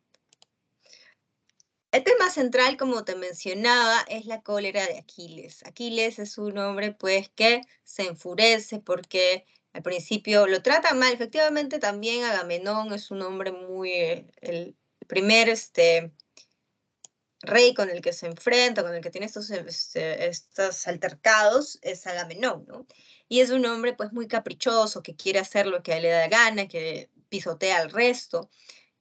El tema central, como te mencionaba, es la cólera de Aquiles. Aquiles es un hombre, pues, que se enfurece porque al principio lo trata mal. Efectivamente, también Agamenón es un hombre muy, el primer, rey con el que se enfrenta, con el que tiene estos altercados, es Agamenón, ¿no? Y es un hombre, pues, muy caprichoso, que quiere hacer lo que a él le da gana, que pisotea al resto.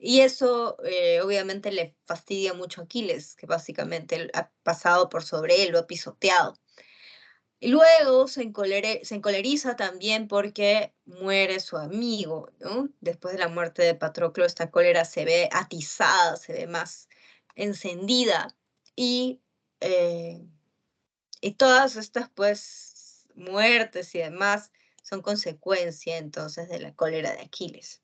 Y eso obviamente le fastidia mucho a Aquiles, que básicamente él ha pasado por sobre él, lo ha pisoteado. Y luego se encoleriza también porque muere su amigo, ¿no? Después de la muerte de Patroclo, esta cólera se ve atizada, se ve más encendida. Y, eh, y todas estas, pues, muertes y demás son consecuencia entonces de la cólera de Aquiles.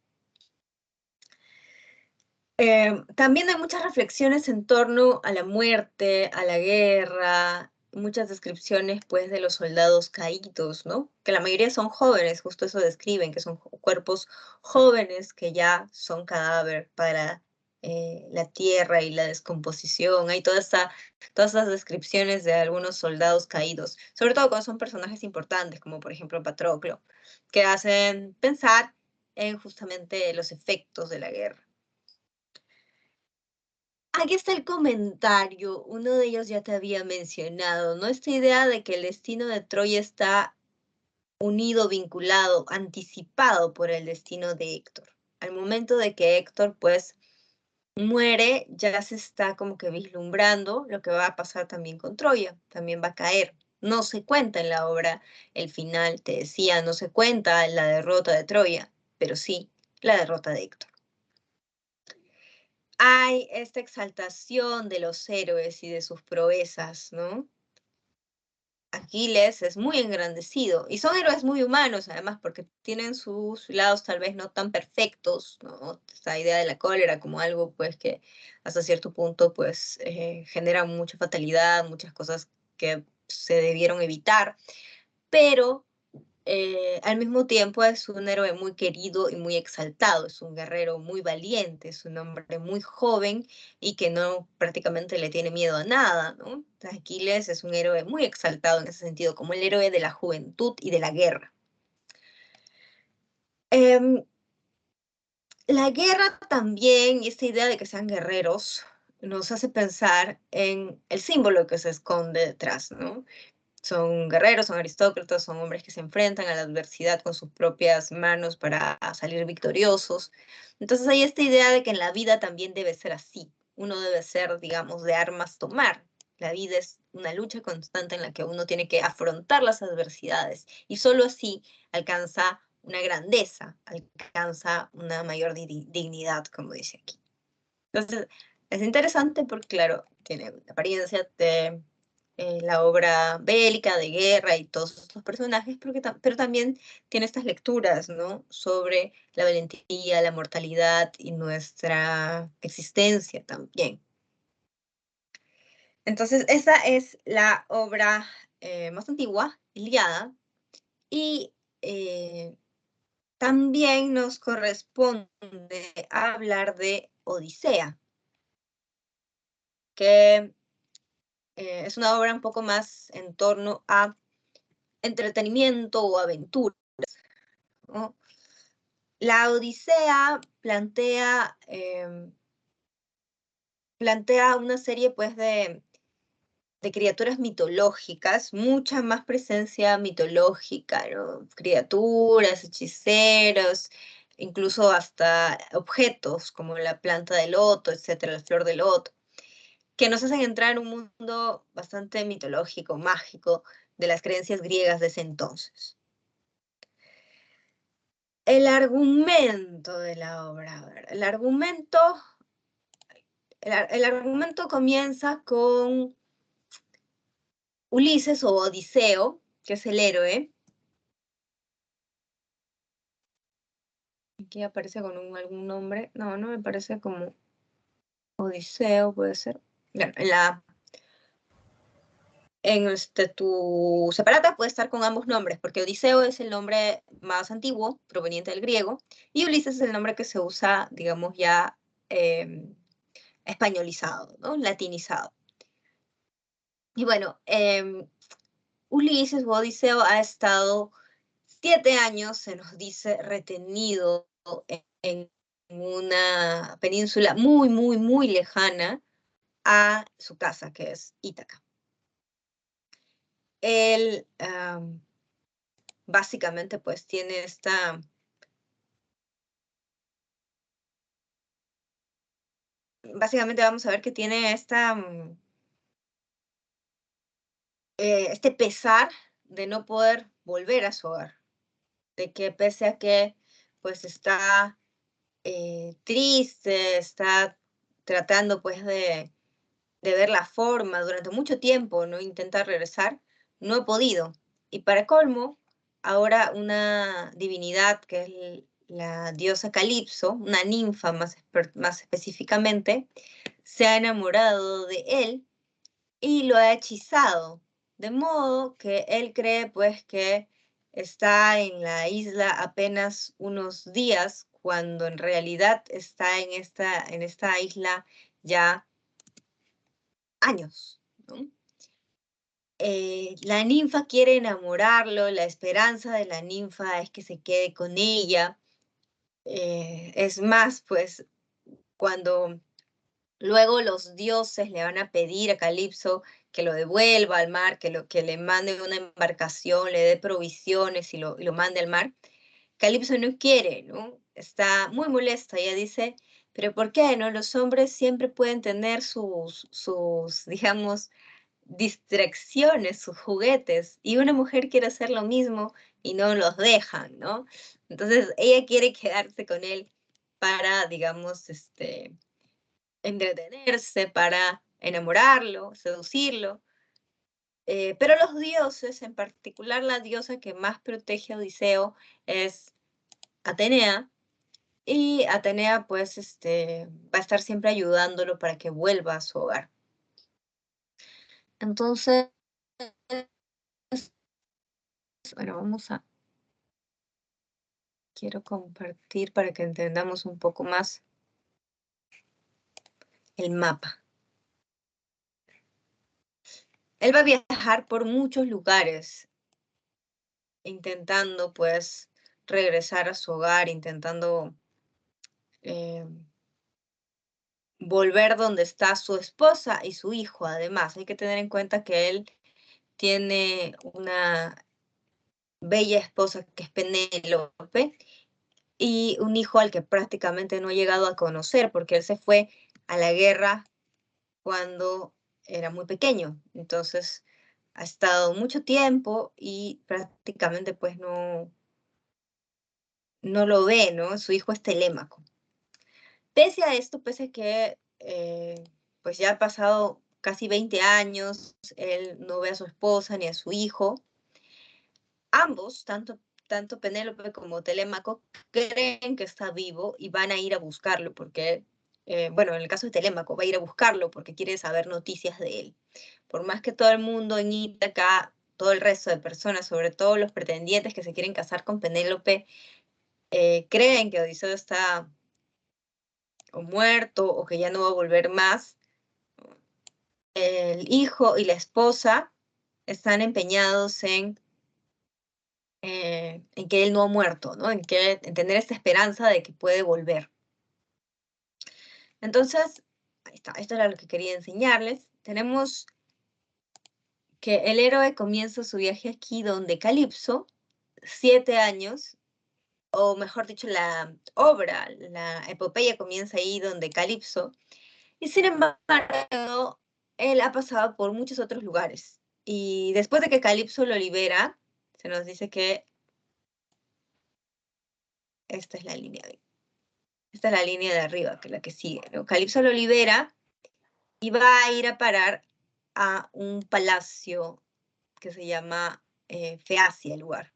También hay muchas reflexiones en torno a la muerte, a la guerra, muchas descripciones pues de los soldados caídos, ¿no? Que la mayoría son jóvenes, justo eso describen, que son cuerpos jóvenes que ya son cadáver para la tierra y la descomposición. Hay todas esas descripciones de algunos soldados caídos, sobre todo cuando son personajes importantes, como por ejemplo Patroclo, que hacen pensar en justamente los efectos de la guerra. Aquí está el comentario, uno de ellos ya te había mencionado, ¿no? Esta idea de que el destino de Troya está unido, vinculado, anticipado por el destino de Héctor. Al momento de que Héctor, pues, muere, ya se está como que vislumbrando lo que va a pasar también con Troya, también va a caer. No se cuenta en la obra el final, te decía, no se cuenta la derrota de Troya, pero sí la derrota de Héctor. Hay esta exaltación de los héroes y de sus proezas, ¿no? Aquiles es muy engrandecido y son héroes muy humanos, además, porque tienen sus lados tal vez no tan perfectos, ¿no? Esta idea de la cólera como algo, pues, que hasta cierto punto, pues, genera mucha fatalidad, muchas cosas que se debieron evitar, pero al mismo tiempo es un héroe muy querido y muy exaltado, es un guerrero muy valiente, es un hombre muy joven y que no prácticamente le tiene miedo a nada, ¿no? Aquiles es un héroe muy exaltado en ese sentido, como el héroe de la juventud y de la guerra. Em, la guerra también, y esta idea de que sean guerreros, nos hace pensar en el símbolo que se esconde detrás, ¿no? Son guerreros, son aristócratas, son hombres que se enfrentan a la adversidad con sus propias manos para salir victoriosos. Entonces hay esta idea de que en la vida también debe ser así. Uno debe ser, digamos, de armas tomar. La vida es una lucha constante en la que uno tiene que afrontar las adversidades y solo así alcanza una grandeza, alcanza una mayor dignidad, como dice aquí. Entonces, es interesante porque, claro, tiene la apariencia de la obra bélica, de guerra y todos estos personajes, pero también tiene estas lecturas, ¿no? Sobre la valentía, la mortalidad y nuestra existencia también. Entonces, esa es la obra más antigua, Ilíada, y también nos corresponde hablar de Odisea, que es una obra un poco más en torno a entretenimiento o aventura, ¿no? La Odisea plantea una serie pues de criaturas mitológicas, mucha más presencia mitológica, ¿no? Criaturas, hechiceros, incluso hasta objetos como la planta de loto, etcétera, la flor de loto, que nos hacen entrar en un mundo bastante mitológico, mágico, de las creencias griegas de ese entonces. El argumento de la obra, a ver, el argumento comienza con Ulises o Odiseo, que es el héroe. Aquí aparece con algún nombre. No, no me parece como Odiseo, puede ser. Bueno, tu separata puede estar con ambos nombres, porque Odiseo es el nombre más antiguo, proveniente del griego, y Ulises es el nombre que se usa, digamos, ya españolizado, ¿no? Latinizado. Y bueno, Ulises o Odiseo ha estado 7 años, se nos dice, retenido en una península muy, muy, muy lejana a su casa, que es Ítaca. Él básicamente pues tiene básicamente vamos a ver que tiene este pesar de no poder volver a su hogar, de que pese a que pues está triste, está tratando pues de ver la forma durante mucho tiempo, ¿no? Intenta regresar, no he podido. Y para colmo, ahora una divinidad que es la diosa Calipso, una ninfa más específicamente, se ha enamorado de él y lo ha hechizado, de modo que él cree pues que está en la isla apenas unos días, cuando en realidad está en esta isla ya años, ¿no? La ninfa quiere enamorarlo, la esperanza de la ninfa es que se quede con ella. Es más, pues cuando luego los dioses le van a pedir a Calipso que lo devuelva al mar, que le mande una embarcación, le dé provisiones y lo mande al mar, Calipso no quiere, ¿no? Está muy molesta. Ella dice, pero ¿por qué, no? Los hombres siempre pueden tener digamos, distracciones, sus juguetes, y una mujer quiere hacer lo mismo y no los dejan, ¿no? Entonces ella quiere quedarse con él para, digamos, entretenerse, para enamorarlo, seducirlo. Pero los dioses, en particular la diosa que más protege a Odiseo es Atenea, y Atenea pues va a estar siempre ayudándolo para que vuelva a su hogar. Entonces, bueno, quiero compartir para que entendamos un poco más el mapa. Él va a viajar por muchos lugares, intentando pues regresar a su hogar, intentando eh, volver donde está su esposa y su hijo. Además, hay que tener en cuenta que él tiene una bella esposa que es Penélope y un hijo al que prácticamente no ha llegado a conocer porque él se fue a la guerra cuando era muy pequeño. Entonces ha estado mucho tiempo y prácticamente pues no lo ve, ¿no? Su hijo es Telémaco. Pese a esto, pese a que pues ya ha pasado casi 20 años, él no ve a su esposa ni a su hijo, ambos, tanto Penélope como Telémaco, creen que está vivo y van a ir a buscarlo porque, bueno, en el caso de Telémaco, va a ir a buscarlo porque quiere saber noticias de él. Por más que todo el mundo en Ítaca, todo el resto de personas, sobre todo los pretendientes que se quieren casar con Penélope, creen que Odiseo está o muerto o que ya no va a volver más. El hijo y la esposa están empeñados en que él no ha muerto, ¿no? En tener esta esperanza de que puede volver. Entonces, ahí está, esto era lo que quería enseñarles. Tenemos que el héroe comienza su viaje aquí donde Calipso, 7 años, o mejor dicho, la obra, la epopeya comienza ahí donde Calipso, y sin embargo, él ha pasado por muchos otros lugares. Y después de que Calipso lo libera, se nos dice que esta es la línea, esta es la línea de arriba, que es la que sigue, ¿no? Calipso lo libera y va a ir a parar a un palacio que se llama Feacia, el lugar.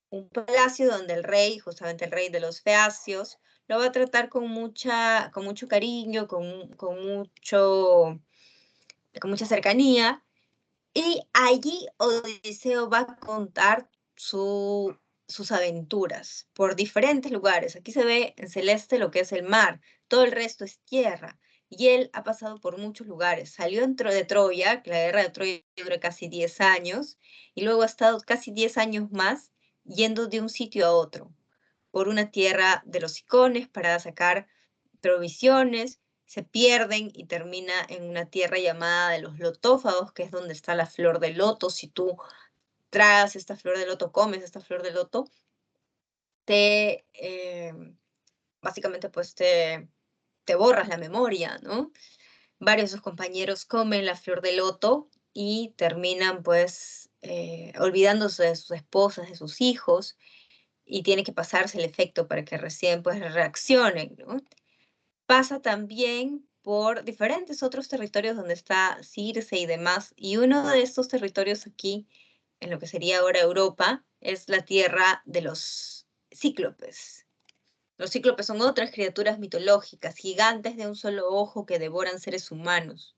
Un palacio donde el rey, justamente el rey de los feacios, lo va a tratar con mucho cariño, con mucha cercanía, y allí Odiseo va a contar sus aventuras por diferentes lugares. Aquí se ve en celeste lo que es el mar, todo el resto es tierra. Y él ha pasado por muchos lugares. Salió dentro de Troya, que la guerra de Troya dura casi 10 años, y luego ha estado casi 10 años más yendo de un sitio a otro, por una tierra de los icones para sacar provisiones, se pierden y termina en una tierra llamada de los lotófagos, que es donde está la flor de loto. Si tú tragas esta flor de loto, comes esta flor de loto, te, básicamente pues te borras la memoria, ¿no? Varios de sus compañeros comen la flor de loto y terminan pues olvidándose de sus esposas, de sus hijos, y tiene que pasarse el efecto para que recién pues reaccionen, ¿no? Pasa también por diferentes otros territorios donde está Circe y demás, y uno de estos territorios aquí, en lo que sería ahora Europa, es la tierra de los cíclopes. Los cíclopes son otras criaturas mitológicas, gigantes de un solo ojo que devoran seres humanos.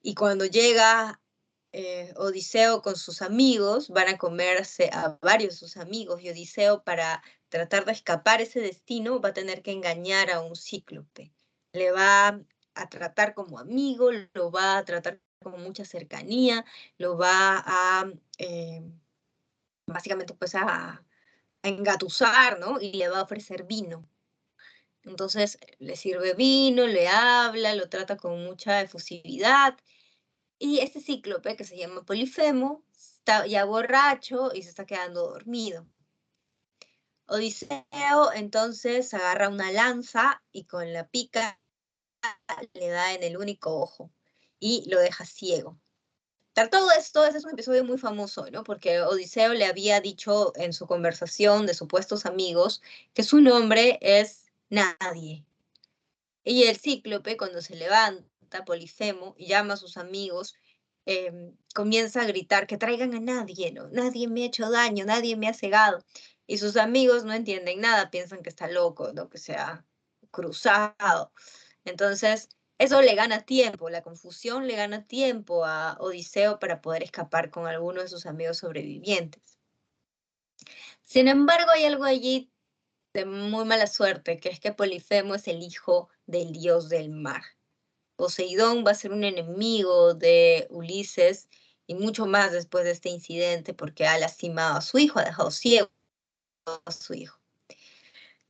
Y cuando llega Odiseo con sus amigos, van a comerse a varios de sus amigos, y Odiseo, para tratar de escapar ese destino, va a tener que engañar a un cíclope. Le va a tratar como amigo, lo va a tratar con mucha cercanía, lo va a, básicamente, pues a engatusar, ¿no? Y le va a ofrecer vino. Entonces le sirve vino, le habla, lo trata con mucha efusividad, y este cíclope, que se llama Polifemo, está ya borracho y se está quedando dormido. Odiseo entonces agarra una lanza y con la pica le da en el único ojo y lo deja ciego. Todo esto, este es un episodio muy famoso, ¿no? Porque Odiseo le había dicho en su conversación de supuestos amigos que su nombre es Nadie. Y el cíclope, cuando se levanta, Polifemo, y llama a sus amigos, comienza a gritar que traigan a nadie, ¿no? Nadie me ha hecho daño, nadie me ha cegado. Y sus amigos no entienden nada, piensan que está loco, ¿no? Que se ha cruzado. Entonces, eso le gana tiempo, la confusión le gana tiempo a Odiseo para poder escapar con alguno de sus amigos sobrevivientes. Sin embargo, hay algo allí de muy mala suerte, que es que Polifemo es el hijo del dios del mar. Poseidón va a ser un enemigo de Ulises y mucho más después de este incidente, porque ha lastimado a su hijo, ha dejado ciego a su hijo.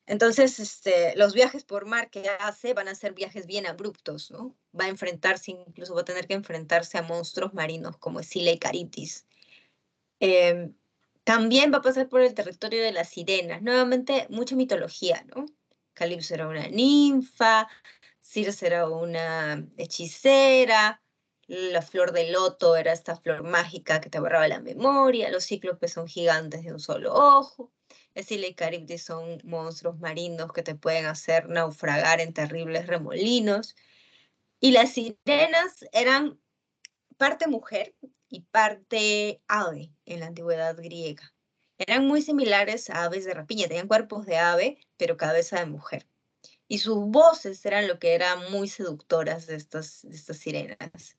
Entonces, los viajes por mar que hace van a ser viajes bien abruptos, ¿no? Va a enfrentarse, incluso va a tener que enfrentarse a monstruos marinos como Escila y Caritis. Eh, También va a pasar por el territorio de las sirenas. Nuevamente, mucha mitología, ¿no? Calipso era una ninfa, Circe era una hechicera, la flor de loto era esta flor mágica que te borraba la memoria, los cíclopes son gigantes de un solo ojo, Escila y Caribdis son monstruos marinos que te pueden hacer naufragar en terribles remolinos, y las sirenas eran parte mujer y parte ave en la antigüedad griega. Eran muy similares a aves de rapiña, tenían cuerpos de ave, pero cabeza de mujer. Y sus voces eran lo que eran muy seductoras de estas sirenas.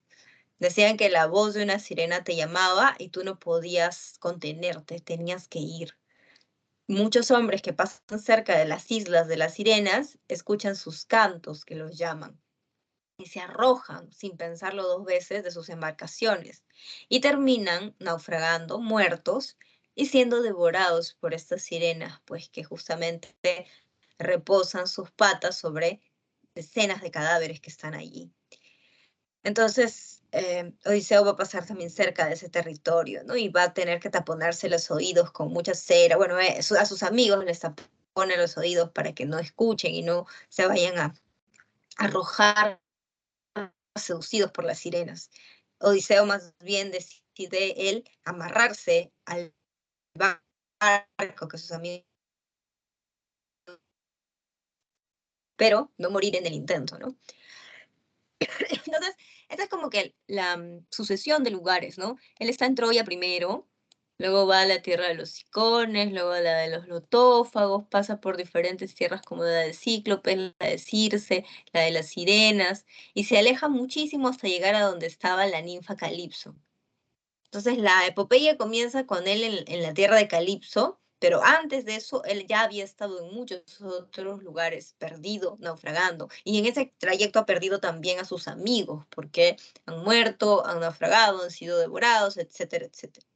Decían que la voz de una sirena te llamaba y tú no podías contenerte, tenías que ir. muchos hombres que pasan cerca de las islas de las sirenas escuchan sus cantos que los llaman y se arrojan sin pensarlo dos veces de sus embarcaciones y terminan naufragando, muertos y siendo devorados por estas sirenas, pues que justamente reposan sus patas sobre decenas de cadáveres que están allí. Entonces, Odiseo va a pasar también cerca de ese territorio, ¿no? Y va a tener que taponarse los oídos con mucha cera. Bueno, a sus amigos les tapone los oídos para que no escuchen y no se vayan a arrojar seducidos por las sirenas. Odiseo más bien decide él amarrarse al barco que sus amigos, pero no morir en el intento, ¿no? Entonces, esta es como que la sucesión de lugares, ¿no? Él está en Troya primero, luego va a la tierra de los Cicones, luego a la de los Lotófagos, pasa por diferentes tierras como la de Cíclopes, la de Circe, la de las Sirenas, y se aleja muchísimo hasta llegar a donde estaba la ninfa Calipso. Entonces la epopeya comienza con él en la tierra de Calipso, pero antes de eso él ya había estado en muchos otros lugares, perdido, naufragando, y en ese trayecto ha perdido también a sus amigos, porque han muerto, han naufragado, han sido devorados, etcétera, etcétera.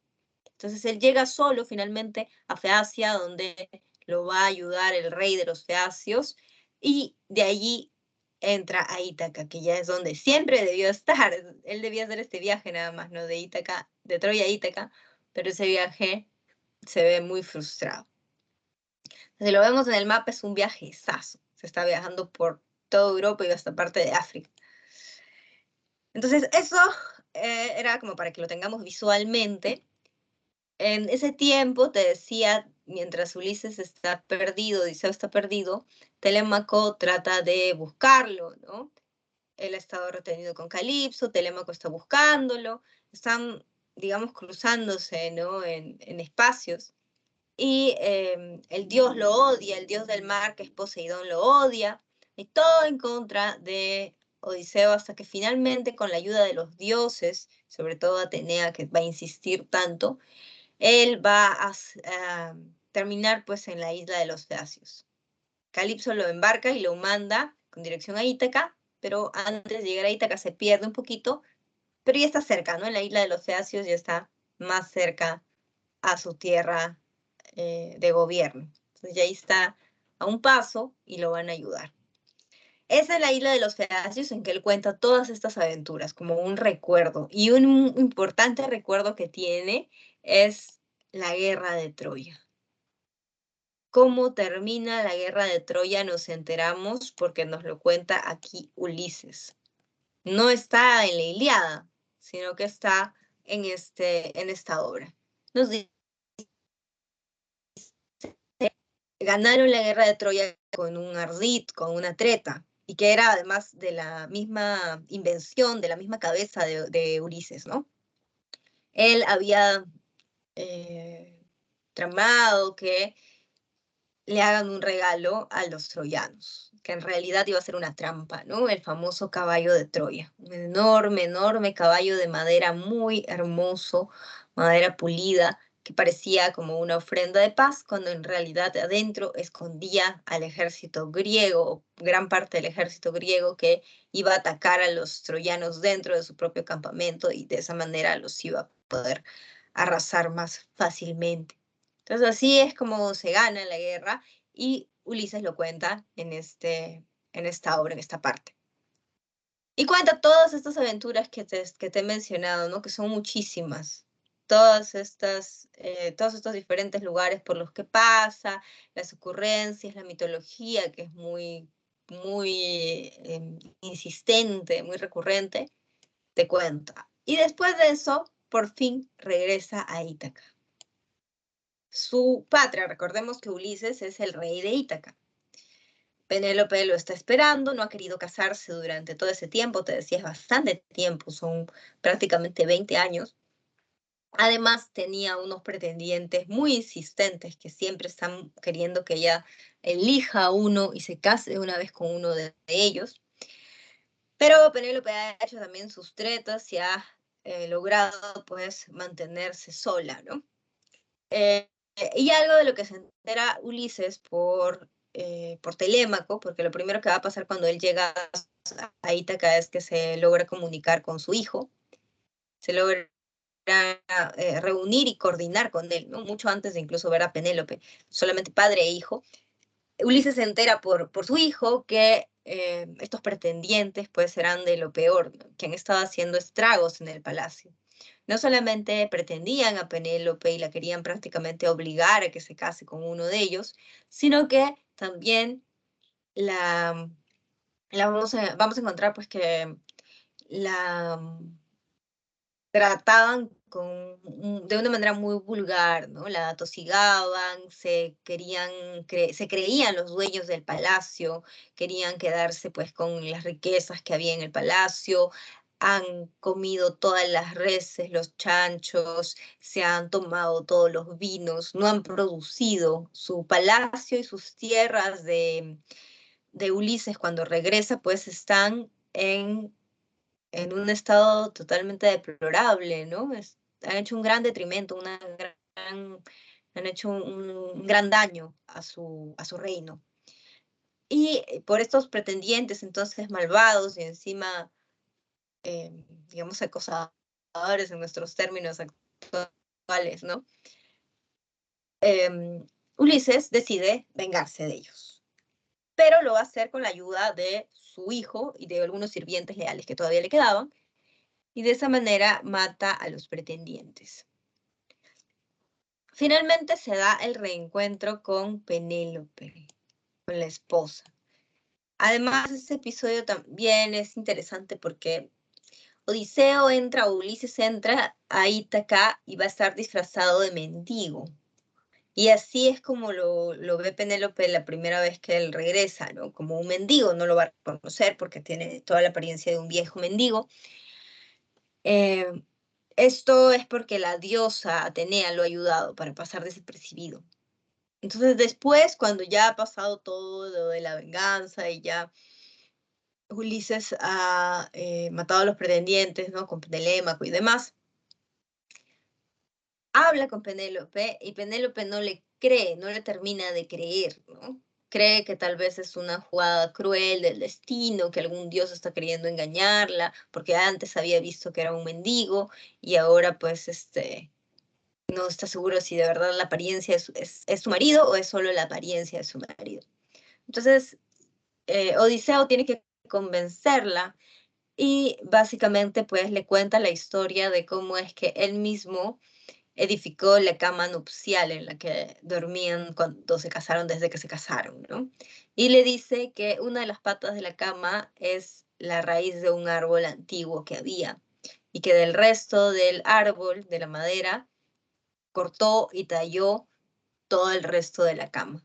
Entonces él llega solo finalmente a Feacia, donde lo va a ayudar el rey de los feacios, y de allí entra a Ítaca, que ya es donde siempre debió estar. Él debía hacer este viaje nada más, ¿no? De Ítaca, de Troya a Ítaca, pero ese viaje se ve muy frustrado. Si lo vemos en el mapa, es un viajezazo. Se está viajando por toda Europa y hasta parte de África. Entonces, eso era como para que lo tengamos visualmente. En ese tiempo, te decía, mientras Ulises está perdido, Odiseo está perdido, Telémaco trata de buscarlo, ¿no? Él ha estado retenido con Calipso, Telémaco está buscándolo, están, digamos, cruzándose, ¿no? En espacios. Y el dios lo odia, el dios del mar, que es Poseidón, lo odia, y todo en contra de Odiseo, hasta que finalmente, con la ayuda de los dioses, sobre todo Atenea, que va a insistir tanto, él va a terminar pues en la isla de los Feacios. Calipso lo embarca y lo manda con dirección a Ítaca, pero antes de llegar a Ítaca se pierde un poquito, pero ya está cerca, ¿no? En la isla de los Feacios ya está más cerca a su tierra de gobierno. Entonces ya ahí está a un paso y lo van a ayudar. Esa es la isla de los Feacios en que él cuenta todas estas aventuras como un recuerdo. Y un importante recuerdo que tiene es la guerra de Troya. ¿Cómo termina la guerra de Troya? Nos enteramos porque nos lo cuenta aquí Ulises. No está en la Ilíada, sino que está en esta obra. Nos dice, ganaron la guerra de Troya con un ardid, con una treta, y que era además de la misma invención, de la misma cabeza de Ulises, ¿no? Él había tramado que le hagan un regalo a los troyanos, que en realidad iba a ser una trampa, ¿no? El famoso caballo de Troya, un enorme, enorme caballo de madera muy hermoso, madera pulida, que parecía como una ofrenda de paz, cuando en realidad adentro escondía al ejército griego, gran parte del ejército griego que iba a atacar a los troyanos dentro de su propio campamento y de esa manera los iba a poder arrasar más fácilmente. Entonces así es como se gana la guerra y Ulises lo cuenta en esta obra, en esta parte. Y cuenta todas estas aventuras que te he mencionado, ¿no? Que son muchísimas. Todos estos diferentes lugares por los que pasa, las ocurrencias, la mitología, que es muy, muy insistente, muy recurrente, te cuenta. Y después de eso, por fin regresa a Ítaca. Su patria, recordemos que Ulises es el rey de Ítaca. Penélope lo está esperando, no ha querido casarse durante todo ese tiempo, te decía, es bastante tiempo, son prácticamente 20 años. Además, tenía unos pretendientes muy insistentes que siempre están queriendo que ella elija a uno y se case de una vez con uno de ellos. Pero Penélope ha hecho también sus tretas y ha logrado pues mantenerse sola, ¿no? y algo de lo que se entera Ulises por Telémaco, porque lo primero que va a pasar cuando él llega a Ítaca es que se logra comunicar con su hijo, se logra reunir y coordinar con él, ¿no? Mucho antes de incluso ver a Penélope, solamente padre e hijo. Ulises se entera por su hijo que estos pretendientes pues eran de lo peor, ¿no? Que han estado haciendo estragos en el palacio. No solamente pretendían a Penélope y la querían prácticamente obligar a que se case con uno de ellos, sino que también la, vamos a encontrar pues que la trataban de una manera muy vulgar, ¿no? La atosigaban, se creían los dueños del palacio, querían quedarse pues con las riquezas que había en el palacio, han comido todas las reses, los chanchos, se han tomado todos los vinos, no han producido su palacio y sus tierras de Ulises cuando regresa, pues están en un estado totalmente deplorable, ¿no? Han hecho un gran detrimento, han hecho un gran daño a su reino. Y por estos pretendientes entonces malvados y encima, digamos, acosadores en nuestros términos actuales, ¿no? Ulises decide vengarse de ellos, pero lo va a hacer con la ayuda de su hijo y de algunos sirvientes leales que todavía le quedaban, y de esa manera mata a los pretendientes. Finalmente se da el reencuentro con Penélope, con la esposa. Además, este episodio también es interesante porque Odiseo entra, o Ulises entra a Ítaca y va a estar disfrazado de mendigo. Y así es como lo ve Penélope la primera vez que él regresa, ¿no? Como un mendigo, no lo va a reconocer porque tiene toda la apariencia de un viejo mendigo. Esto es porque la diosa Atenea lo ha ayudado para pasar desapercibido. Entonces después, cuando ya ha pasado todo lo de la venganza y ya Ulises ha matado a los pretendientes, ¿no? Con Telémaco y demás, habla con Penélope y Penélope no le cree, no le termina de creer, ¿no? Cree que tal vez es una jugada cruel del destino, que algún dios está queriendo engañarla, porque antes había visto que era un mendigo y ahora pues no está seguro si de verdad la apariencia es su marido o es solo la apariencia de su marido. Entonces, Odiseo tiene que convencerla y básicamente pues le cuenta la historia de cómo es que él mismo edificó la cama nupcial en la que dormían cuando se casaron, desde que se casaron, ¿no? Y le dice que una de las patas de la cama es la raíz de un árbol antiguo que había y que del resto del árbol, de la madera, cortó y talló todo el resto de la cama.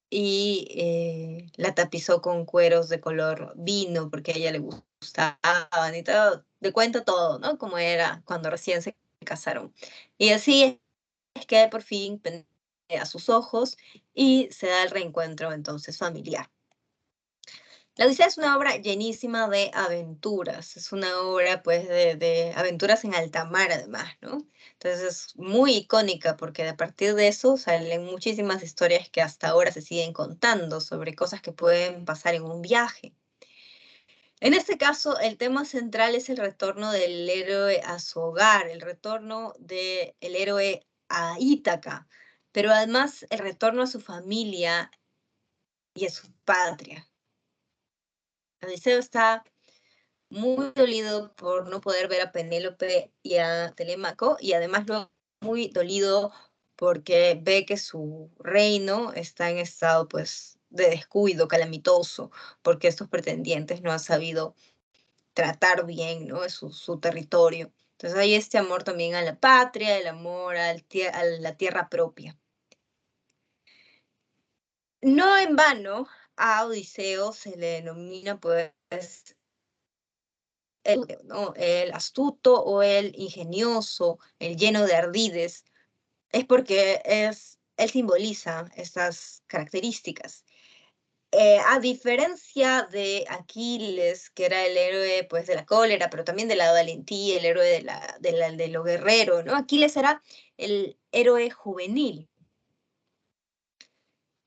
Y la tapizó con cueros de color vino porque a ella le gustaban y todo. Le cuenta todo, ¿no? Cómo era cuando recién se casaron. Y así es que por fin a sus ojos y se da el reencuentro entonces familiar. La Odisea es una obra llenísima de aventuras, es una obra pues de aventuras en alta mar además, ¿no? Entonces es muy icónica porque a partir de eso salen muchísimas historias que hasta ahora se siguen contando sobre cosas que pueden pasar en un viaje. En este caso, el tema central es el retorno del héroe a su hogar, el retorno del héroe a Ítaca, pero además el retorno a su familia y a su patria. Odiseo está muy dolido por no poder ver a Penélope y a Telémaco, y además luego muy dolido porque ve que su reino está en estado pues de descuido calamitoso, porque estos pretendientes no han sabido tratar bien, ¿no? Su territorio. Entonces hay este amor también a la patria, el amor a la tierra propia. No en vano a Odiseo se le denomina pues ¿no? El astuto o el ingenioso, el lleno de ardides, es porque él simboliza estas características. A diferencia de Aquiles, que era el héroe pues, de la cólera, pero también de la valentía, el héroe de lo guerrero, ¿no? Aquiles era el héroe juvenil.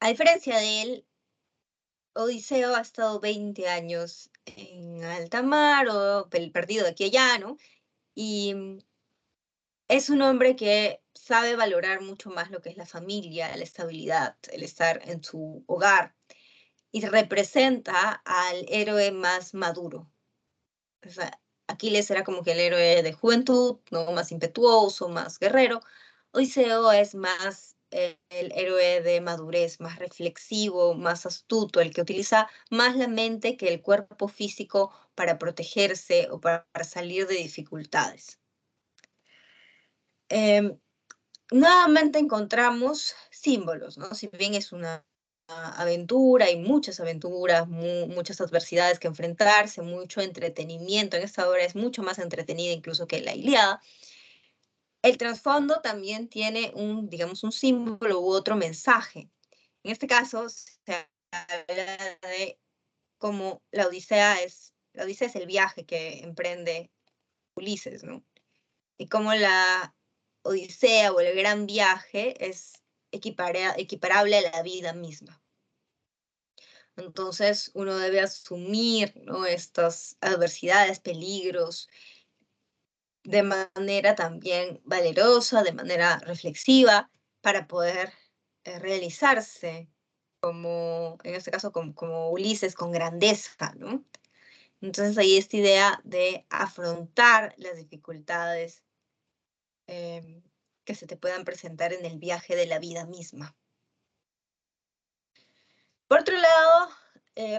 A diferencia de él, Odiseo ha estado 20 años en alta mar o perdido de aquí a allá, ¿no? Y es un hombre que sabe valorar mucho más lo que es la familia, la estabilidad, el estar en su hogar, y representa al héroe más maduro. O sea, Aquiles era como que el héroe de juventud, ¿no? Más impetuoso, más guerrero. Odiseo es más el héroe de madurez, más reflexivo, más astuto, el que utiliza más la mente que el cuerpo físico para protegerse o para salir de dificultades. Em, Nuevamente encontramos símbolos, ¿no? Si bien es una aventura, hay muchas aventuras, muchas adversidades que enfrentarse, mucho entretenimiento. En esta obra es mucho más entretenida incluso que la Ilíada. El trasfondo también tiene un, digamos, un símbolo u otro mensaje. En este caso, se habla de cómo la Odisea es el viaje que emprende Ulises, ¿no? Y cómo la Odisea o el gran viaje es equiparable a la vida misma. Entonces uno debe asumir, ¿no?, estas adversidades, peligros, de manera también valerosa, de manera reflexiva, para poder realizarse como, en este caso, como Ulises, con grandeza, ¿no? Entonces ahí esta idea de afrontar las dificultades que se te puedan presentar en el viaje de la vida misma. Por otro lado,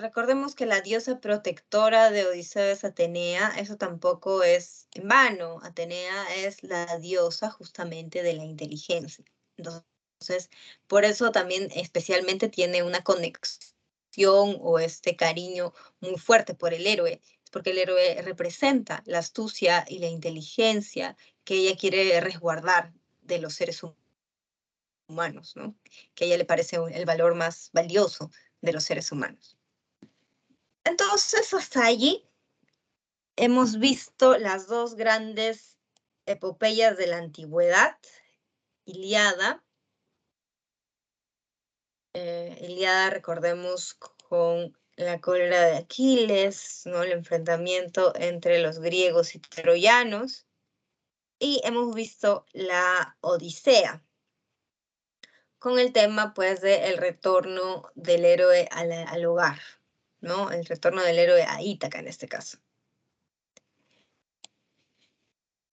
recordemos que la diosa protectora de Odiseo es Atenea. Eso tampoco es en vano. Atenea es la diosa justamente de la inteligencia. Entonces, por eso también especialmente tiene una conexión o este cariño muy fuerte por el héroe, porque el héroe representa la astucia y la inteligencia que ella quiere resguardar de los seres humanos, ¿no? Que a ella le parece el valor más valioso de los seres humanos. Entonces, hasta allí hemos visto las dos grandes epopeyas de la antigüedad, Ilíada. Ilíada, recordemos, con la cólera de Aquiles, ¿no?, el enfrentamiento entre los griegos y troyanos. Y hemos visto la Odisea, con el tema, pues, de el retorno del héroe al hogar, ¿no? El retorno del héroe a Ítaca, en este caso.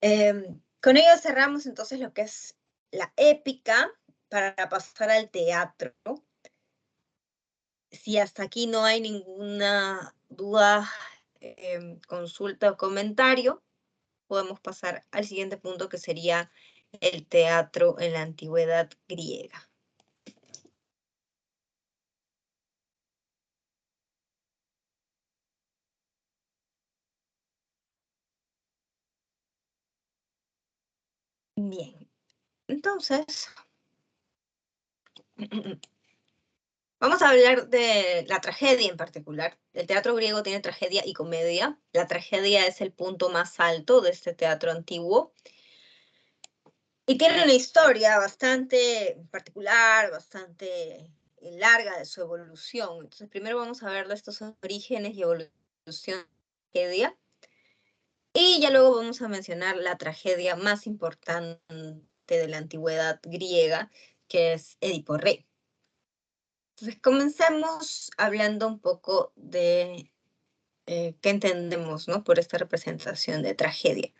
Con ello cerramos entonces lo que es la épica, para pasar al teatro. Si hasta aquí no hay ninguna duda, consulta o comentario, podemos pasar al siguiente punto, que sería el teatro en la antigüedad griega. Bien, entonces, vamos a hablar de la tragedia en particular. El teatro griego tiene tragedia y comedia. La tragedia es el punto más alto de este teatro antiguo. Y tiene una historia bastante particular, bastante larga de su evolución. Entonces, primero vamos a ver de estos orígenes y evolución de la tragedia. Y ya luego vamos a mencionar la tragedia más importante de la antigüedad griega, que es Edipo Rey. Entonces, comencemos hablando un poco de qué entendemos, ¿no?, por esta representación de tragedia.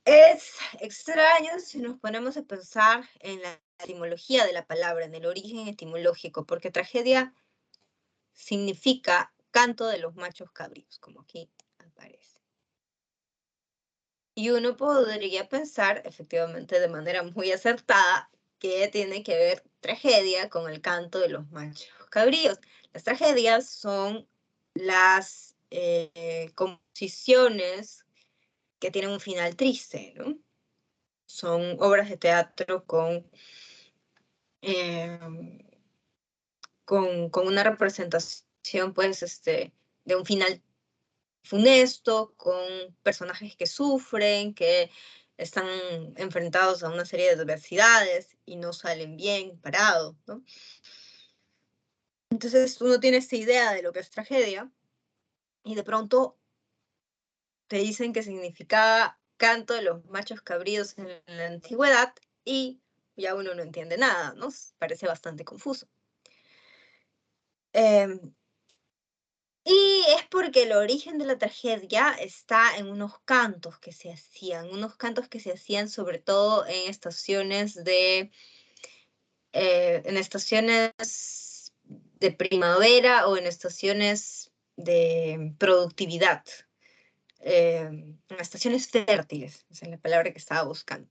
Es extraño si nos ponemos a pensar en la etimología de la palabra, en el origen etimológico, porque tragedia significa canto de los machos cabríos, como aquí aparece. Y uno podría pensar, efectivamente, de manera muy acertada, que tiene que ver tragedia con el canto de los machos cabríos. Las tragedias son las composiciones que tienen un final triste, ¿no? Son obras de teatro em, con una representación, pues, de un final funesto, con personajes que sufren, que están enfrentados a una serie de adversidades, y no salen bien parados, ¿no? Entonces uno tiene esta idea de lo que es tragedia y de pronto te dicen que significaba canto de los machos cabríos en la antigüedad y ya uno no entiende nada, ¿no? Parece bastante confuso. Em, y es porque el origen de la tragedia está en unos cantos que se hacían sobre todo en estaciones de primavera o en estaciones de productividad, en estaciones fértiles, esa es la palabra que estaba buscando.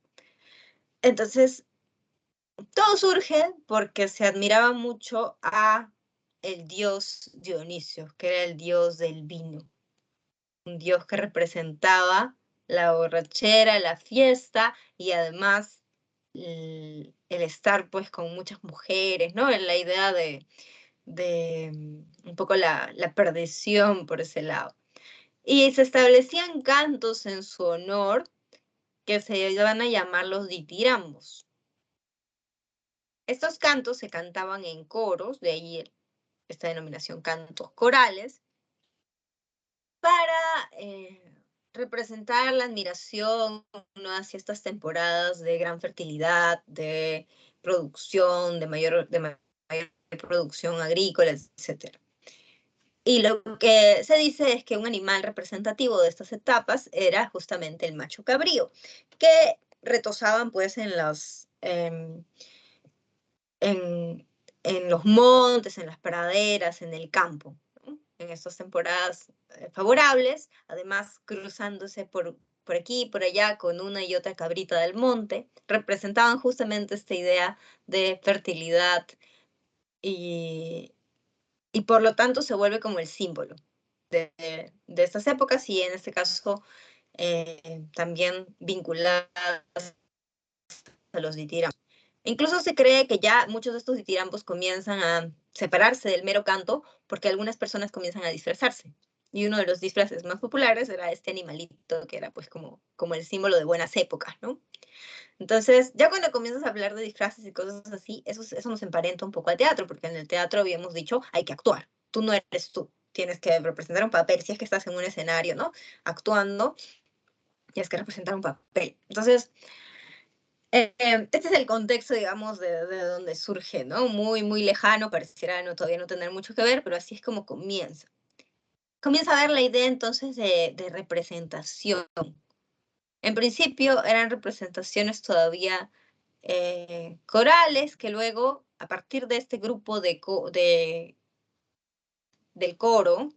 Entonces, todo surge porque se admiraba mucho a el dios Dionisio, que era el dios del vino, un dios que representaba la borrachera, la fiesta y además el estar pues con muchas mujeres, ¿no? En la idea de un poco la perdición por ese lado. Y se establecían cantos en su honor que se iban a llamar los ditirambos. Estos cantos se cantaban en coros, de ahí esta denominación cantos corales, para representar la admiración, ¿no?, hacia estas temporadas de gran fertilidad, de producción, de mayor producción agrícola, etc. Y lo que se dice es que un animal representativo de estas etapas era justamente el macho cabrío, que retozaban pues en, en los montes, en las praderas, en el campo, ¿no? En estas temporadas favorables, además cruzándose por aquí y por allá con una y otra cabrita del monte, representaban justamente esta idea de fertilidad y, y por lo tanto se vuelve como el símbolo de estas épocas y en este caso también vinculadas a los ditirambos. Incluso se cree que ya muchos de estos ditirambos comienzan a separarse del mero canto porque algunas personas comienzan a disfrazarse. Y uno de los disfraces más populares era este animalito que era pues como el símbolo de buenas épocas, ¿no? Entonces, ya cuando comienzas a hablar de disfraces y cosas así, eso nos emparenta un poco al teatro, porque en el teatro habíamos dicho, hay que actuar. Tú no eres tú. Tienes que representar un papel. Si es que estás en un escenario, ¿no? Actuando, tienes que representar un papel. Entonces, este es el contexto, digamos, de donde surge, ¿no? Muy, muy lejano, pareciera todavía no tener mucho que ver, pero así es como comienza. Comienza a ver la idea entonces de representación. En principio eran representaciones todavía corales, que luego, a partir de este grupo del coro,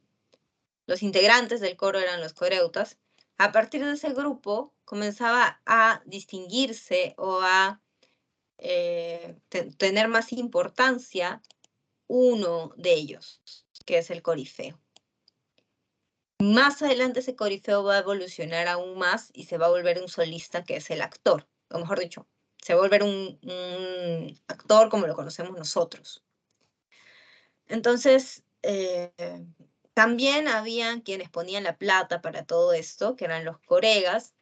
los integrantes del coro eran los coreutas, a partir de ese grupo comenzaba a distinguirse o a tener más importancia uno de ellos, que es el corifeo. Más adelante ese corifeo va a evolucionar aún más y se va a volver un solista que es el actor, o mejor dicho, se va a volver un actor como lo conocemos nosotros. Entonces, también habían quienes ponían la plata para todo esto, que eran los coregas.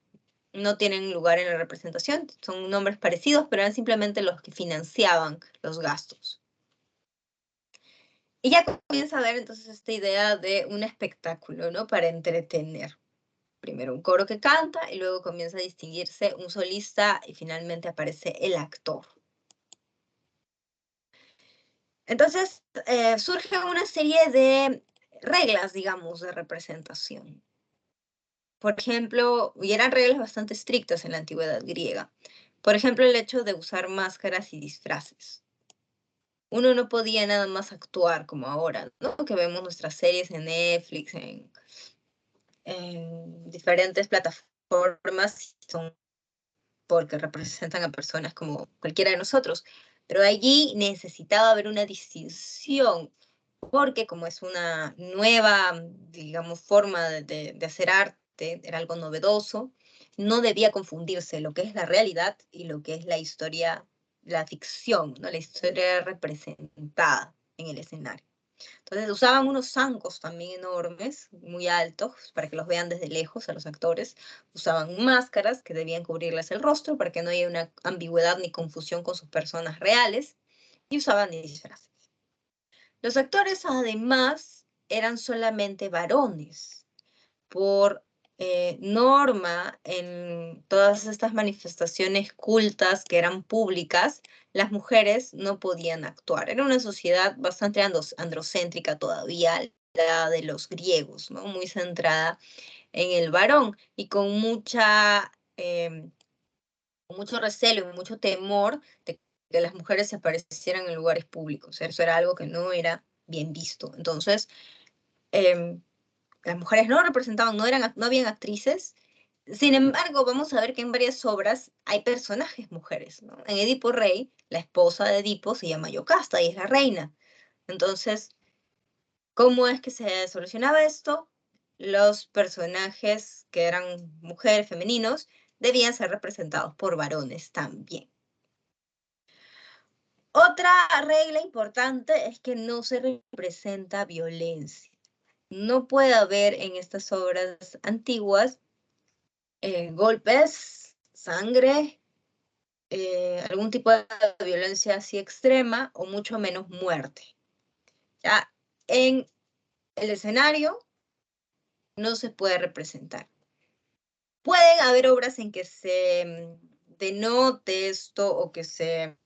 No tienen lugar en la representación, son nombres parecidos, pero eran simplemente los que financiaban los gastos. Y ya comienza a ver entonces esta idea de un espectáculo, ¿no? Para entretener. Primero un coro que canta y luego comienza a distinguirse un solista y finalmente aparece el actor. Entonces surge una serie de reglas, digamos, de representación. Por ejemplo, y eran reglas bastante estrictas en la antigüedad griega. Por ejemplo, el hecho de usar máscaras y disfraces. Uno no podía nada más actuar como ahora, ¿no? Que vemos nuestras series en Netflix, en diferentes plataformas, son porque representan a personas como cualquiera de nosotros. Pero allí necesitaba haber una distinción, porque como es una nueva, digamos, forma de hacer arte, era algo novedoso, no debía confundirse lo que es la realidad y lo que es la historia, la ficción, ¿no? La historia representada en el escenario. Entonces usaban unos zancos también enormes, muy altos, para que los vean desde lejos a los actores. Usaban máscaras que debían cubrirles el rostro para que no haya una ambigüedad ni confusión con sus personas reales. Y usaban disfraces. Los actores además eran solamente varones. Por norma, en todas estas manifestaciones cultas que eran públicas, las mujeres no podían actuar. Era una sociedad bastante androcéntrica todavía, la de los griegos, ¿no? Muy centrada en el varón y con mucho recelo y mucho temor de que las mujeres se aparecieran en lugares públicos. Eso era algo que no era bien visto. Entonces, em, las mujeres no representaban, no habían actrices. Sin embargo, vamos a ver que en varias obras hay personajes mujeres, ¿no? En Edipo Rey, la esposa de Edipo se llama Yocasta y es la reina. Entonces, ¿cómo es que se solucionaba esto? Los personajes que eran mujeres, femeninos, debían ser representados por varones también. Otra regla importante es que no se representa violencia. No puede haber en estas obras antiguas golpes, sangre, algún tipo de violencia así extrema o mucho menos muerte. Ya en el escenario no se puede representar. Pueden haber obras en que se denote esto o que se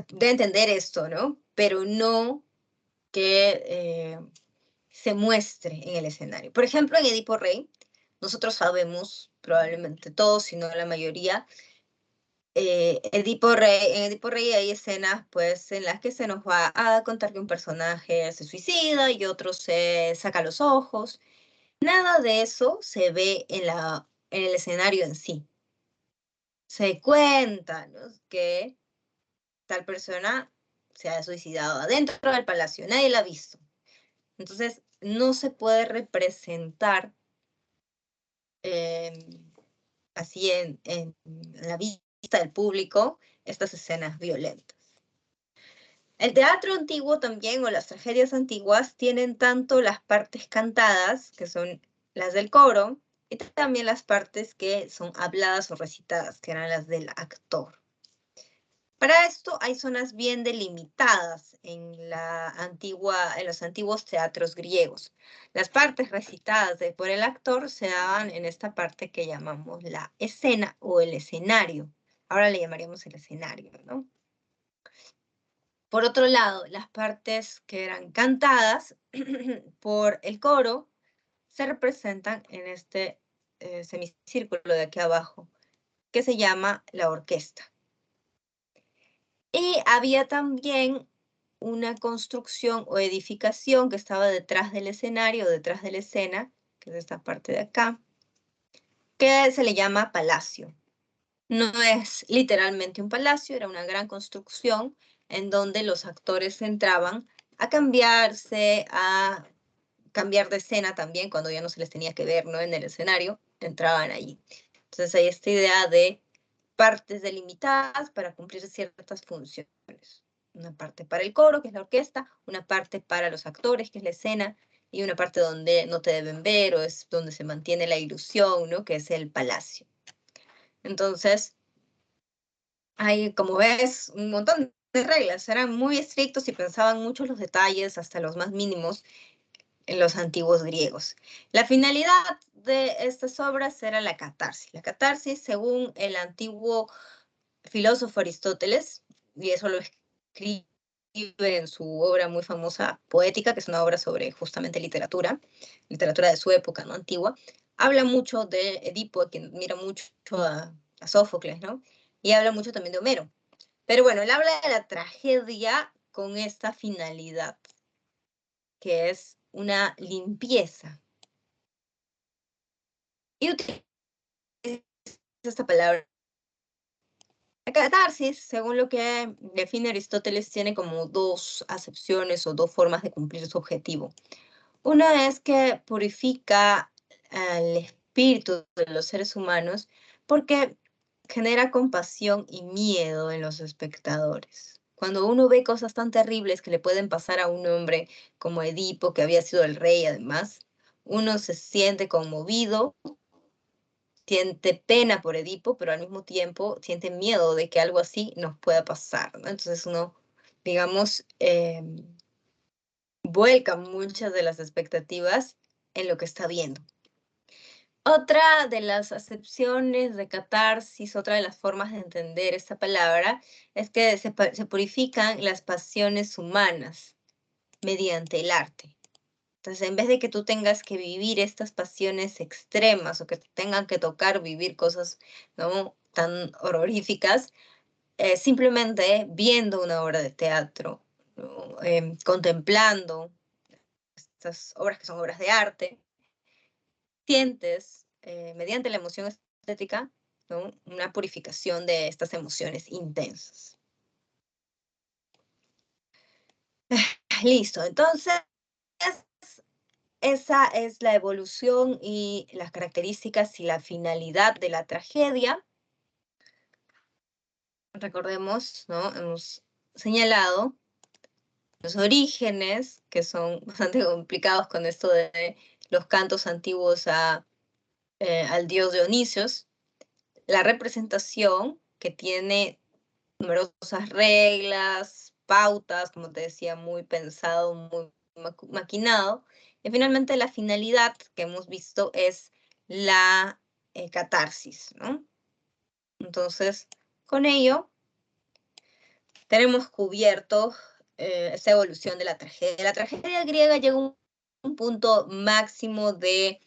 dé a entender esto, ¿no? Pero no que se muestre en el escenario. Por ejemplo, en Edipo Rey, nosotros sabemos, probablemente todos, si no la mayoría, en Edipo Rey hay escenas pues en las que se nos va a contar que un personaje se suicida y otro se saca los ojos. Nada de eso se ve en el escenario en sí. Se cuenta, ¿no?, que tal persona se ha suicidado adentro del palacio, nadie la ha visto. Entonces, no se puede representar así en la vista del público estas escenas violentas. El teatro antiguo también, o las tragedias antiguas, tienen tanto las partes cantadas, que son las del coro, y también las partes que son habladas o recitadas, que eran las del actor. Para esto hay zonas bien delimitadas en los antiguos teatros griegos. Las partes recitadas por el actor se daban en esta parte que llamamos la escena o el escenario. Ahora le llamaríamos el escenario, ¿no? Por otro lado, las partes que eran cantadas por el coro se representan en este semicírculo de aquí abajo, que se llama la orquesta. Y había también una construcción o edificación que estaba detrás del escenario, detrás de la escena, que es esta parte de acá, que se le llama palacio. No es literalmente un palacio, era una gran construcción en donde los actores entraban a cambiarse, a cambiar de escena también, cuando ya no se les tenía que ver, ¿no?, en el escenario, entraban allí. Entonces hay esta idea de partes delimitadas para cumplir ciertas funciones. Una parte para el coro, que es la orquesta, una parte para los actores, que es la escena, y una parte donde no te deben ver, o es donde se mantiene la ilusión, ¿no?, que es el palacio. Entonces, hay, como ves, un montón de reglas. Eran muy estrictos y pensaban mucho los detalles, hasta los más mínimos, en los antiguos griegos. La finalidad de estas obras era la catarsis. La catarsis, según el antiguo filósofo Aristóteles, y eso lo escribe en su obra muy famosa, Poética, que es una obra sobre justamente literatura de su época, ¿no?, antigua, habla mucho de Edipo, a quien mira mucho a Sófocles, ¿no? Y habla mucho también de Homero. Pero bueno, él habla de la tragedia con esta finalidad, que es una limpieza. Y utiliza esta palabra. La catarsis, según lo que define Aristóteles, tiene como dos acepciones o dos formas de cumplir su objetivo. Una es que purifica al espíritu de los seres humanos, porque genera compasión y miedo en los espectadores. Cuando uno ve cosas tan terribles que le pueden pasar a un hombre como Edipo, que había sido el rey además, uno se siente conmovido, siente pena por Edipo, pero al mismo tiempo siente miedo de que algo así nos pueda pasar, ¿no? Entonces uno, digamos, vuelca muchas de las expectativas en lo que está viendo. Otra de las acepciones de catarsis, otra de las formas de entender esta palabra, es que se purifican las pasiones humanas mediante el arte. Entonces, en vez de que tú tengas que vivir estas pasiones extremas o que te tengan que tocar vivir cosas, ¿no?, tan horroríficas, simplemente viendo una obra de teatro, ¿no?, contemplando estas obras que son obras de arte, sientes, mediante la emoción estética, ¿no?, una purificación de estas emociones intensas. Listo, entonces esa es la evolución y las características y la finalidad de la tragedia. Recordemos, ¿no?, hemos señalado los orígenes, que son bastante complicados con esto de los cantos antiguos al dios Dionisios, la representación, que tiene numerosas reglas, pautas, como te decía, muy pensado, muy maquinado. Y finalmente la finalidad que hemos visto es la catarsis, ¿no? Entonces, con ello tenemos cubierto esa evolución de la tragedia. La tragedia griega llegó a un punto máximo de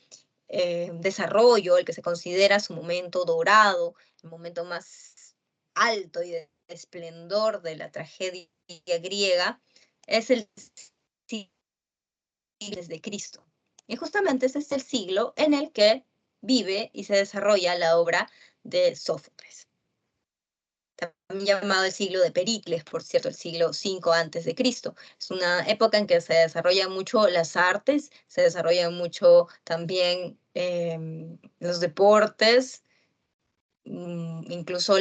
desarrollo, el que se considera su momento dorado, el momento más alto y de esplendor de la tragedia griega, es el siglo de Cristo. Y justamente ese es el siglo en el que vive y se desarrolla la obra de Sófocles. También llamado el siglo de Pericles, por cierto, el siglo V antes de Cristo. Es una época en que se desarrollan mucho las artes, se desarrollan mucho también los deportes, incluso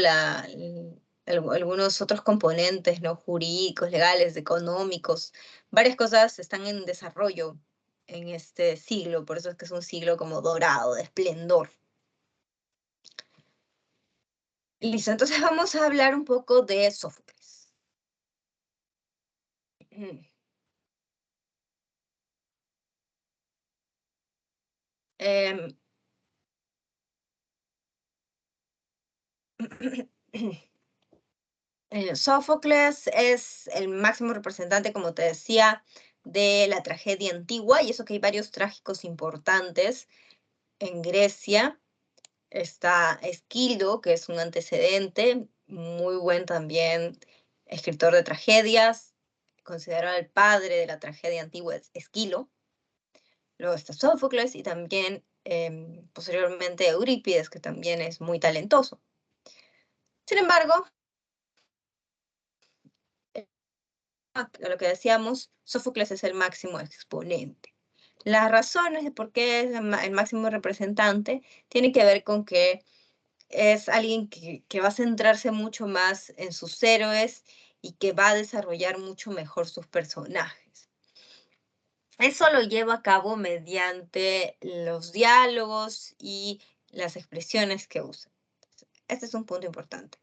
algunos otros componentes, ¿no?, jurídicos, legales, económicos. Varias cosas están en desarrollo en este siglo, por eso es que es un siglo como dorado, de esplendor. Listo, entonces vamos a hablar un poco de Sófocles. Em, Sófocles es el máximo representante, como te decía, de la tragedia antigua, y eso que hay varios trágicos importantes en Grecia. Está Esquilo, que es un antecedente, muy buen también escritor de tragedias, considerado el padre de la tragedia antigua, es Esquilo. Luego está Sófocles y también posteriormente Eurípides, que también es muy talentoso. Sin embargo, a lo que decíamos, Sófocles es el máximo exponente. Las razones de por qué es el máximo representante tienen que ver con que es alguien que va a centrarse mucho más en sus héroes y que va a desarrollar mucho mejor sus personajes. Eso lo lleva a cabo mediante los diálogos y las expresiones que usa. Este es un punto importante.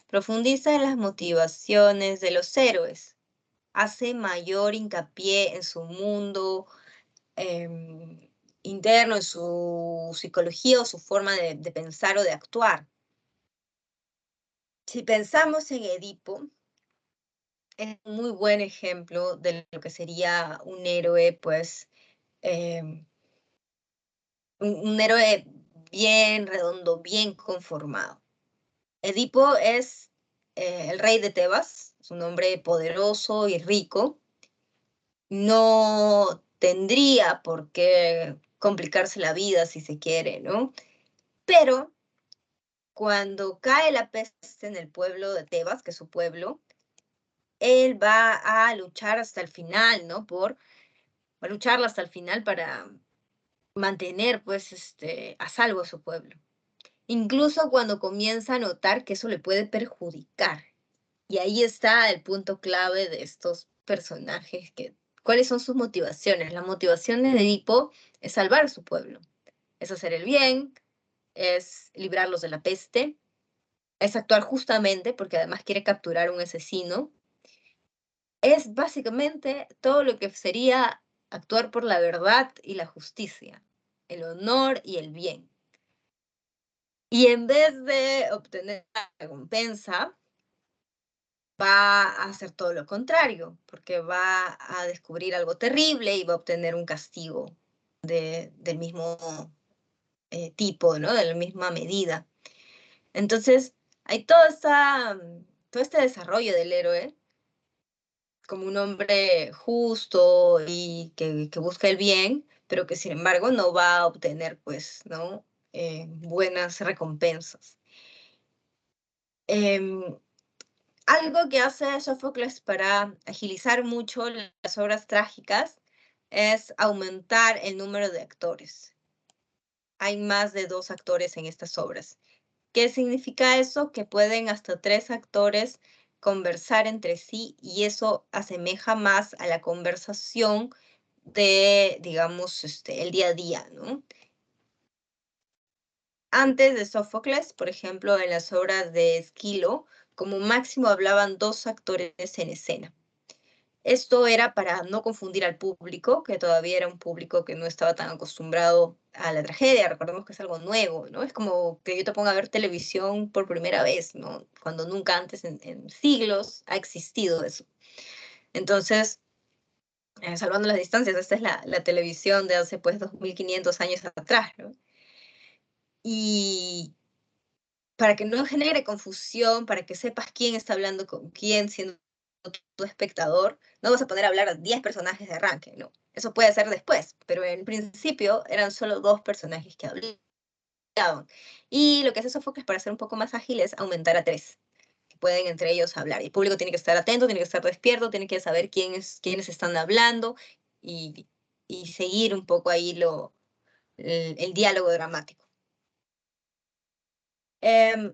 Profundiza en las motivaciones de los héroes, hace mayor hincapié en su mundo interno, en su psicología o su forma de pensar o de actuar. Si pensamos en Edipo, es un muy buen ejemplo de lo que sería un héroe, pues, un héroe bien redondo, bien conformado. Edipo es el rey de Tebas, es un hombre poderoso y rico. No tendría por qué complicarse la vida si se quiere, ¿no? Pero cuando cae la peste en el pueblo de Tebas, que es su pueblo, él va a luchar hasta el final, ¿no? Va a lucharla hasta el final para mantener, pues, a salvo a su pueblo. incluso cuando comienza a notar que eso le puede perjudicar. Y ahí está el punto clave de estos personajes, ¿cuáles son sus motivaciones? Las motivaciones de Edipo es salvar a su pueblo, es hacer el bien, es librarlos de la peste, es actuar justamente porque además quiere capturar a un asesino. Es básicamente todo lo que sería actuar por la verdad y la justicia, el honor y el bien. Y en vez de obtener la recompensa, va a hacer todo lo contrario, porque va a descubrir algo terrible y va a obtener un castigo del mismo tipo, ¿no? De la misma medida. Entonces, hay todo este desarrollo del héroe como un hombre justo y que busca el bien, pero que sin embargo no va a obtener, pues, ¿no? Buenas recompensas. Em, Algo que hace Sófocles para agilizar mucho las obras trágicas es aumentar el número de actores. Hay más de 2 actores en estas obras. ¿Qué significa eso? Que pueden hasta 3 actores conversar entre sí y eso asemeja más a la conversación de, digamos, el día a día, ¿no? Antes de Sófocles, por ejemplo, en las obras de Esquilo, como máximo hablaban 2 actores en escena. Esto era para no confundir al público, que todavía era un público que no estaba tan acostumbrado a la tragedia. Recordemos que es algo nuevo, ¿no? Es como que yo te ponga a ver televisión por primera vez, ¿no? Cuando nunca antes en siglos ha existido eso. Entonces, salvando las distancias, esta es la televisión de hace pues 2500 años atrás, ¿no? Y para que no genere confusión, para que sepas quién está hablando con quién, siendo tu espectador, no vas a poner a hablar a 10 personajes de arranque, no. Eso puede ser después, pero en principio eran solo 2 personajes que hablaban. Y lo que hace Sófocles para ser un poco más ágil es aumentar a 3, que pueden entre ellos hablar. Y el público tiene que estar atento, tiene que estar despierto, tiene que saber quiénes están hablando y, y seguir un poco ahí el diálogo dramático. Em,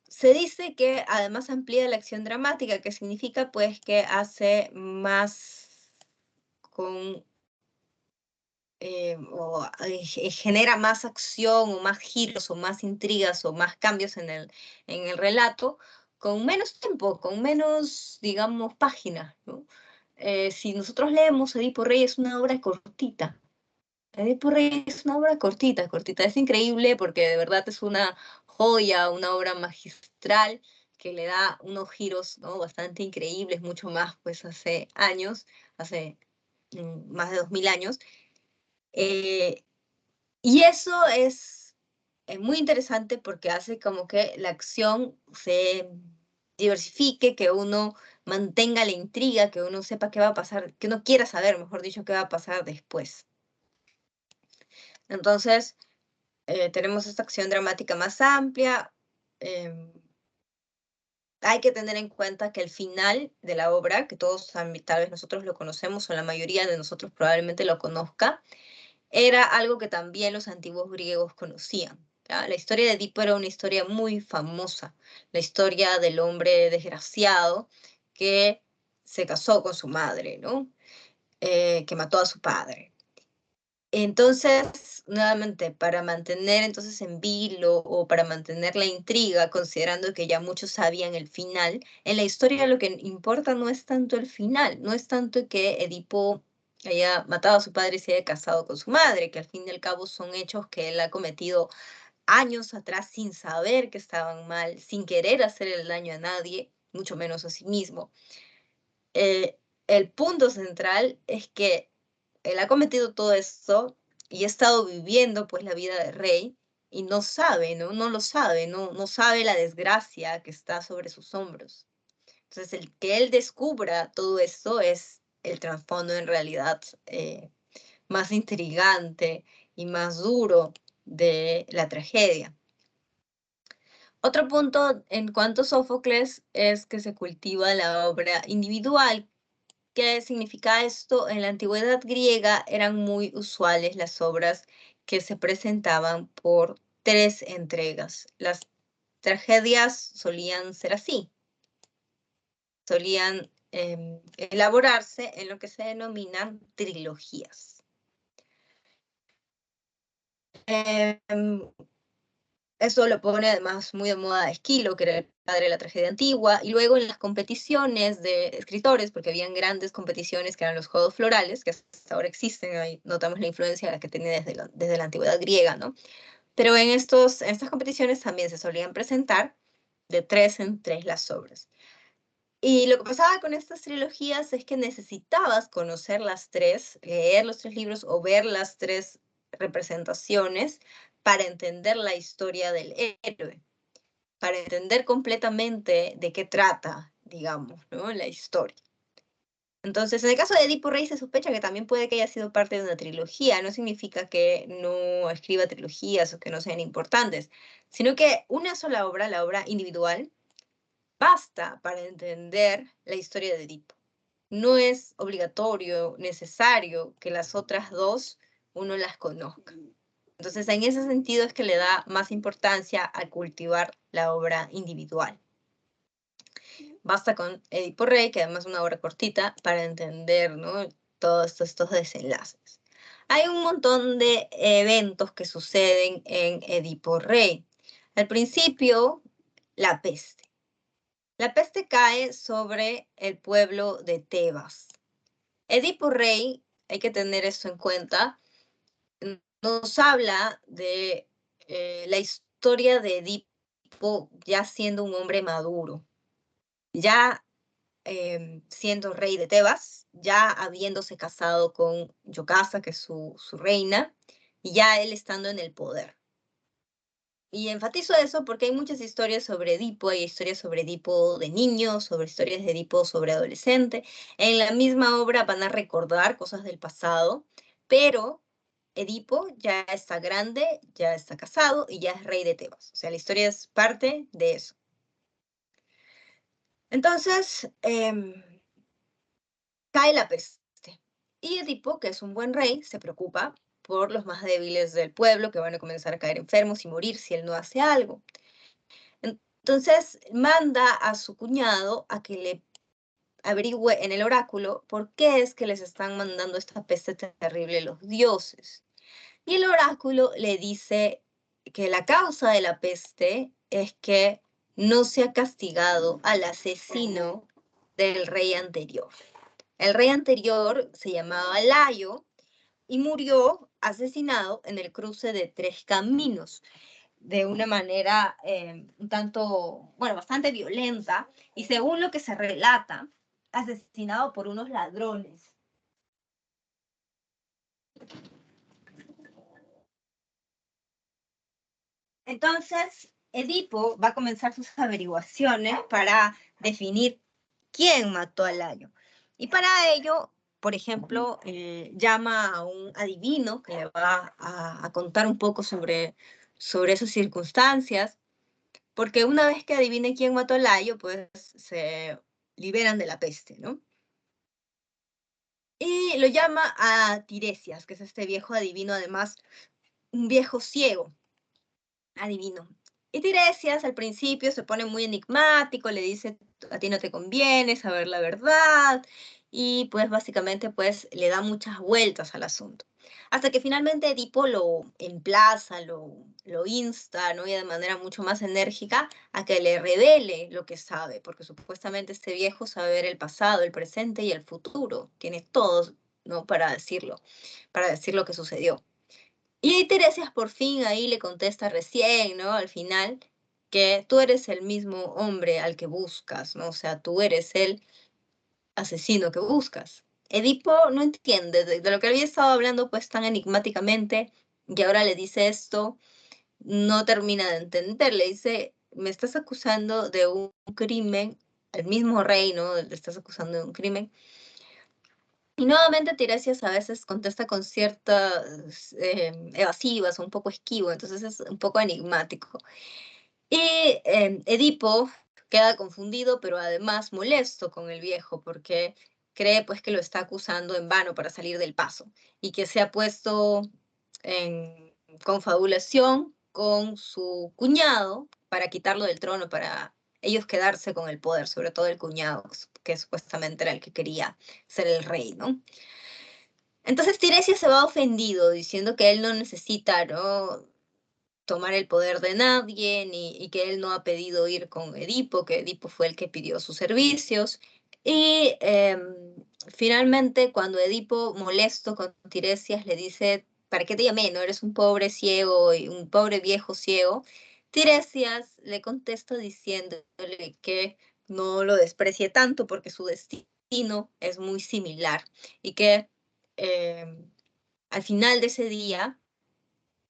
Se dice que además amplía la acción dramática, que significa pues que hace más con, genera más acción o más giros o más intrigas o más cambios en el relato con menos tiempo, con menos, digamos, páginas, ¿no? Si nosotros leemos Edipo Rey es una obra cortita, Edipo Rey es una obra cortita, cortita. Es increíble porque de verdad es una joya, una obra magistral que le da unos giros, ¿no? Bastante increíbles, mucho más pues hace años, hace más de 2000 años. Eh, y eso es muy interesante porque hace como que la acción se diversifique, que uno mantenga la intriga, que uno sepa qué va a pasar, que uno quiera saber, mejor dicho, qué va a pasar después. Entonces, tenemos esta acción dramática más amplia. em, Hay que tener en cuenta que el final de la obra, que todos tal vez nosotros lo conocemos o la mayoría de nosotros probablemente lo conozca, era algo que también los antiguos griegos conocían. ¿Ya? La historia de Edipo era una historia muy famosa, la historia del hombre desgraciado que se casó con su madre, ¿no? Que mató a su padre. Entonces, nuevamente, para mantener entonces en vilo o para mantener la intriga, considerando que ya muchos sabían el final, en la historia lo que importa no es tanto el final, no es tanto que Edipo haya matado a su padre y se haya casado con su madre, que al fin y al cabo son hechos que él ha cometido años atrás sin saber que estaban mal, sin querer hacer el daño a nadie, mucho menos a sí mismo. El punto central es que él ha cometido todo esto y ha estado viviendo pues la vida de rey y no sabe, ¿no? No lo sabe, no sabe la desgracia que está sobre sus hombros. Entonces, el que él descubra todo esto es el trasfondo en realidad más intrigante y más duro de la tragedia. Otro punto en cuanto a Sófocles es que se cultiva la obra individual. ¿Qué significa esto? En la antigüedad griega eran muy usuales las obras que se presentaban por 3 entregas. Las tragedias solían ser así, solían elaborarse en lo que se denominan trilogías. Eso lo pone además muy de moda Esquilo, que era el padre de la tragedia antigua, y luego en las competiciones de escritores, porque habían grandes competiciones que eran los Juegos Florales, que hasta ahora existen, ahí notamos la influencia que tiene desde la antigüedad griega, ¿no? Pero en estas competiciones también se solían presentar de 3 en 3 las obras. Y lo que pasaba con estas trilogías es que necesitabas conocer las 3, leer los 3 libros o ver las 3 representaciones para entender la historia del héroe, para entender completamente de qué trata, digamos, ¿no? La historia. Entonces, en el caso de Edipo Rey se sospecha que también puede que haya sido parte de una trilogía. No significa que no escriba trilogías o que no sean importantes, sino que una sola obra, la obra individual, basta para entender la historia de Edipo. No es obligatorio, necesario que las otras 2 uno las conozca. Entonces, en ese sentido es que le da más importancia a cultivar la obra individual. Basta con Edipo Rey, que además es una obra cortita, para entender, ¿no?, todos estos desenlaces. Hay un montón de eventos que suceden en Edipo Rey. Al principio, la peste. La peste cae sobre el pueblo de Tebas. Edipo Rey, hay que tener eso en cuenta, nos habla de la historia de Edipo ya siendo un hombre maduro, ya siendo rey de Tebas, ya habiéndose casado con Yocasta, que es su reina, y ya él estando en el poder. Y enfatizo eso porque hay muchas historias sobre Edipo, hay historias sobre Edipo de niño, sobre historias de Edipo sobre adolescente. En la misma obra van a recordar cosas del pasado, pero Edipo ya está grande, ya está casado y ya es rey de Tebas. O sea, la historia es parte de eso. Entonces, cae la peste. Y Edipo, que es un buen rey, se preocupa por los más débiles del pueblo, que van a comenzar a caer enfermos y morir si él no hace algo. Entonces manda a su cuñado a que le averigüe en el oráculo por qué es que les están mandando esta peste terrible los dioses. Y el oráculo le dice que la causa de la peste es que no se ha castigado al asesino del rey anterior. El rey anterior se llamaba Layo y murió asesinado en el cruce de 3 caminos, de una manera un tanto, bueno, bastante violenta, y según lo que se relata, asesinado por unos ladrones. Entonces, Edipo va a comenzar sus averiguaciones para definir quién mató a Layo. Y para ello, por ejemplo, llama a un adivino que le va a contar un poco sobre esas circunstancias, porque una vez que adivine quién mató a Layo, pues se liberan de la peste, ¿no? Y lo llama a Tiresias, que es este viejo adivino, además, un viejo ciego adivino. Y Tiresias al principio se pone muy enigmático, le dice, a ti no te conviene saber la verdad, y pues básicamente pues le da muchas vueltas al asunto. Hasta que finalmente Edipo lo emplaza, lo insta, ¿no?, y de manera mucho más enérgica a que le revele lo que sabe, porque supuestamente este viejo sabe ver el pasado, el presente y el futuro, tiene todo, ¿no?, para decir lo que sucedió. Y Tiresias por fin ahí le contesta recién, ¿no?, al final, que tú eres el mismo hombre al que buscas, ¿no? O sea, tú eres el asesino que buscas. Edipo no entiende de lo que había estado hablando pues tan enigmáticamente, y ahora le dice esto, no termina de entender, le dice, me estás acusando de un crimen, el mismo rey, ¿no?, le estás acusando de un crimen. Y nuevamente Tiresias a veces contesta con ciertas evasivas, un poco esquivo, entonces es un poco enigmático. Y Edipo queda confundido, pero además molesto con el viejo, porque cree pues que lo está acusando en vano para salir del paso, y que se ha puesto en confabulación con su cuñado para quitarlo del trono, para ellos quedarse con el poder, sobre todo el cuñado, que supuestamente era el que quería ser el rey, ¿no? Entonces Tiresias se va ofendido, diciendo que él no necesita, ¿no?, tomar el poder de nadie, y que él no ha pedido ir con Edipo, que Edipo fue el que pidió sus servicios. Y finalmente, cuando Edipo, molesto con Tiresias, le dice: ¿para qué te llamé? No eres un pobre ciego, y un pobre viejo ciego. Tiresias le contesta diciéndole que no lo desprecie tanto porque su destino es muy similar, y que al final de ese día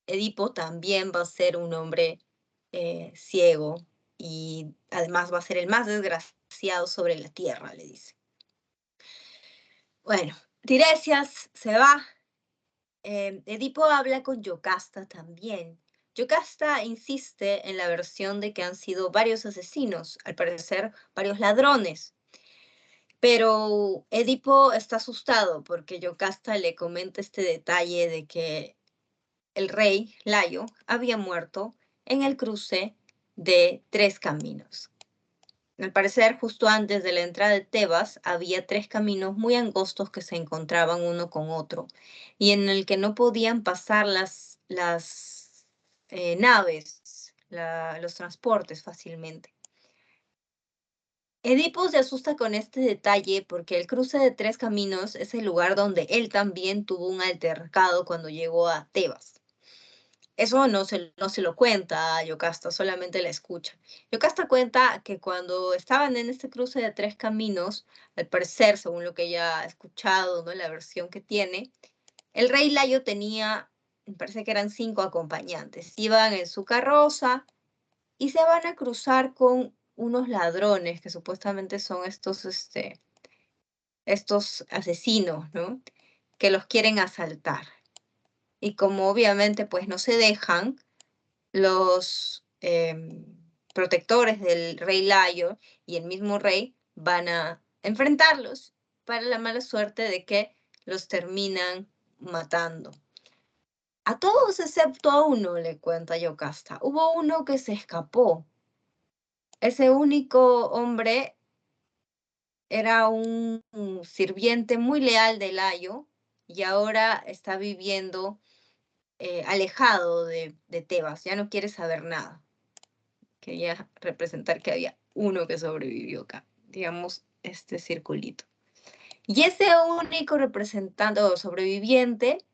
Edipo también va a ser un hombre ciego, y además va a ser el más desgraciado sobre la tierra, le dice. Bueno, Tiresias se va. Edipo habla con Yocasta también. Yocasta insiste en la versión de que han sido varios asesinos, al parecer varios ladrones. Pero Edipo está asustado porque Yocasta le comenta este detalle de que el rey Layo había muerto en el cruce de tres caminos. Al parecer, justo antes de la entrada de Tebas, había tres caminos muy angostos que se encontraban uno con otro, y en el que no podían pasar las naves, los transportes fácilmente. Edipo se asusta con este detalle porque el cruce de tres caminos es el lugar donde él también tuvo un altercado cuando llegó a Tebas. Eso no se lo cuenta a Yocasta, solamente la escucha. Yocasta cuenta que cuando estaban en este cruce de tres caminos, al parecer, según lo que ella ha escuchado, ¿no?, la versión que tiene, el rey Layo tenía, me parece que eran 5 acompañantes. Iban en su carroza y se van a cruzar con unos ladrones que supuestamente son estos asesinos, ¿no?, que los quieren asaltar. Y como obviamente pues no se dejan, los protectores del rey Layo y el mismo rey van a enfrentarlos, para la mala suerte de que los terminan matando. A todos excepto a uno, le cuenta Yocasta. Hubo uno que se escapó. Ese único hombre era un sirviente muy leal de Layo, y ahora está viviendo alejado de Tebas, ya no quiere saber nada. Quería representar que había uno que sobrevivió acá, digamos, este circulito. Y ese único representante o sobreviviente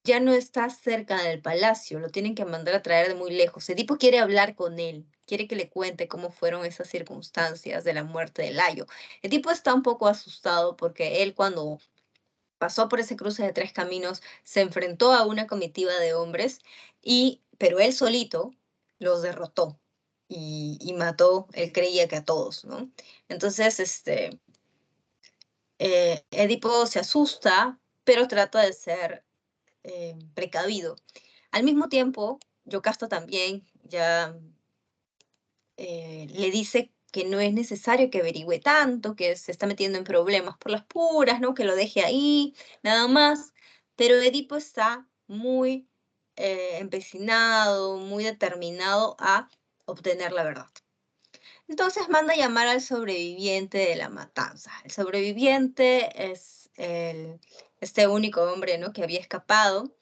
ya no está cerca del palacio, lo tienen que mandar a traer de muy lejos. Edipo quiere hablar con él, quiere que le cuente cómo fueron esas circunstancias de la muerte de Layo. Edipo está un poco asustado porque él, cuando pasó por ese cruce de tres caminos, se enfrentó a una comitiva de hombres, pero él solito los derrotó y mató, él creía que a todos, ¿no? Entonces, Edipo se asusta, pero trata de ser precavido. Al mismo tiempo, Yocasta también ya le dice que no es necesario que averigüe tanto, que se está metiendo en problemas por las puras, ¿no?, que lo deje ahí, nada más. Pero Edipo está muy empecinado, muy determinado a obtener la verdad. Entonces manda a llamar al sobreviviente de la matanza. El sobreviviente es este único hombre, ¿no?, que había escapado,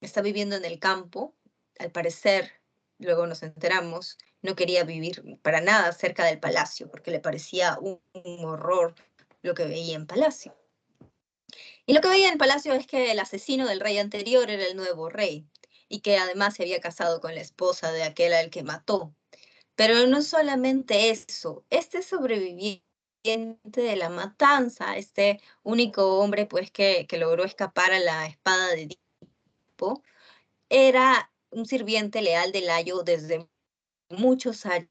está viviendo en el campo. Al parecer, luego nos enteramos, no quería vivir para nada cerca del palacio, porque le parecía un horror lo que veía en palacio. Y lo que veía en palacio es que el asesino del rey anterior era el nuevo rey, y que además se había casado con la esposa de aquel al que mató. Pero no solamente eso, este sobreviviente de la matanza, este único hombre pues que logró escapar a la espada de Edipo, era un sirviente leal de Layo desde muchos años.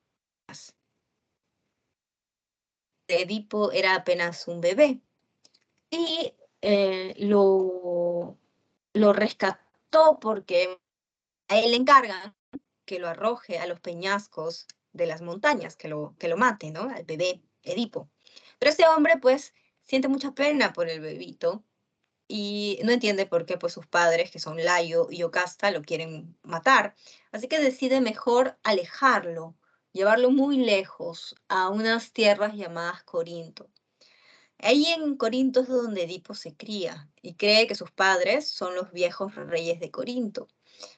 Edipo era apenas un bebé, y lo rescató porque a él le encargan que lo arroje a los peñascos de las montañas, que lo mate, ¿no?, al bebé Edipo. Pero ese hombre pues siente mucha pena por el bebito y no entiende por qué pues, sus padres, que son Layo y Yocasta, lo quieren matar. Así que decide mejor alejarlo, llevarlo muy lejos, a unas tierras llamadas Corinto. Ahí en Corinto es donde Edipo se cría y cree que sus padres son los viejos reyes de Corinto.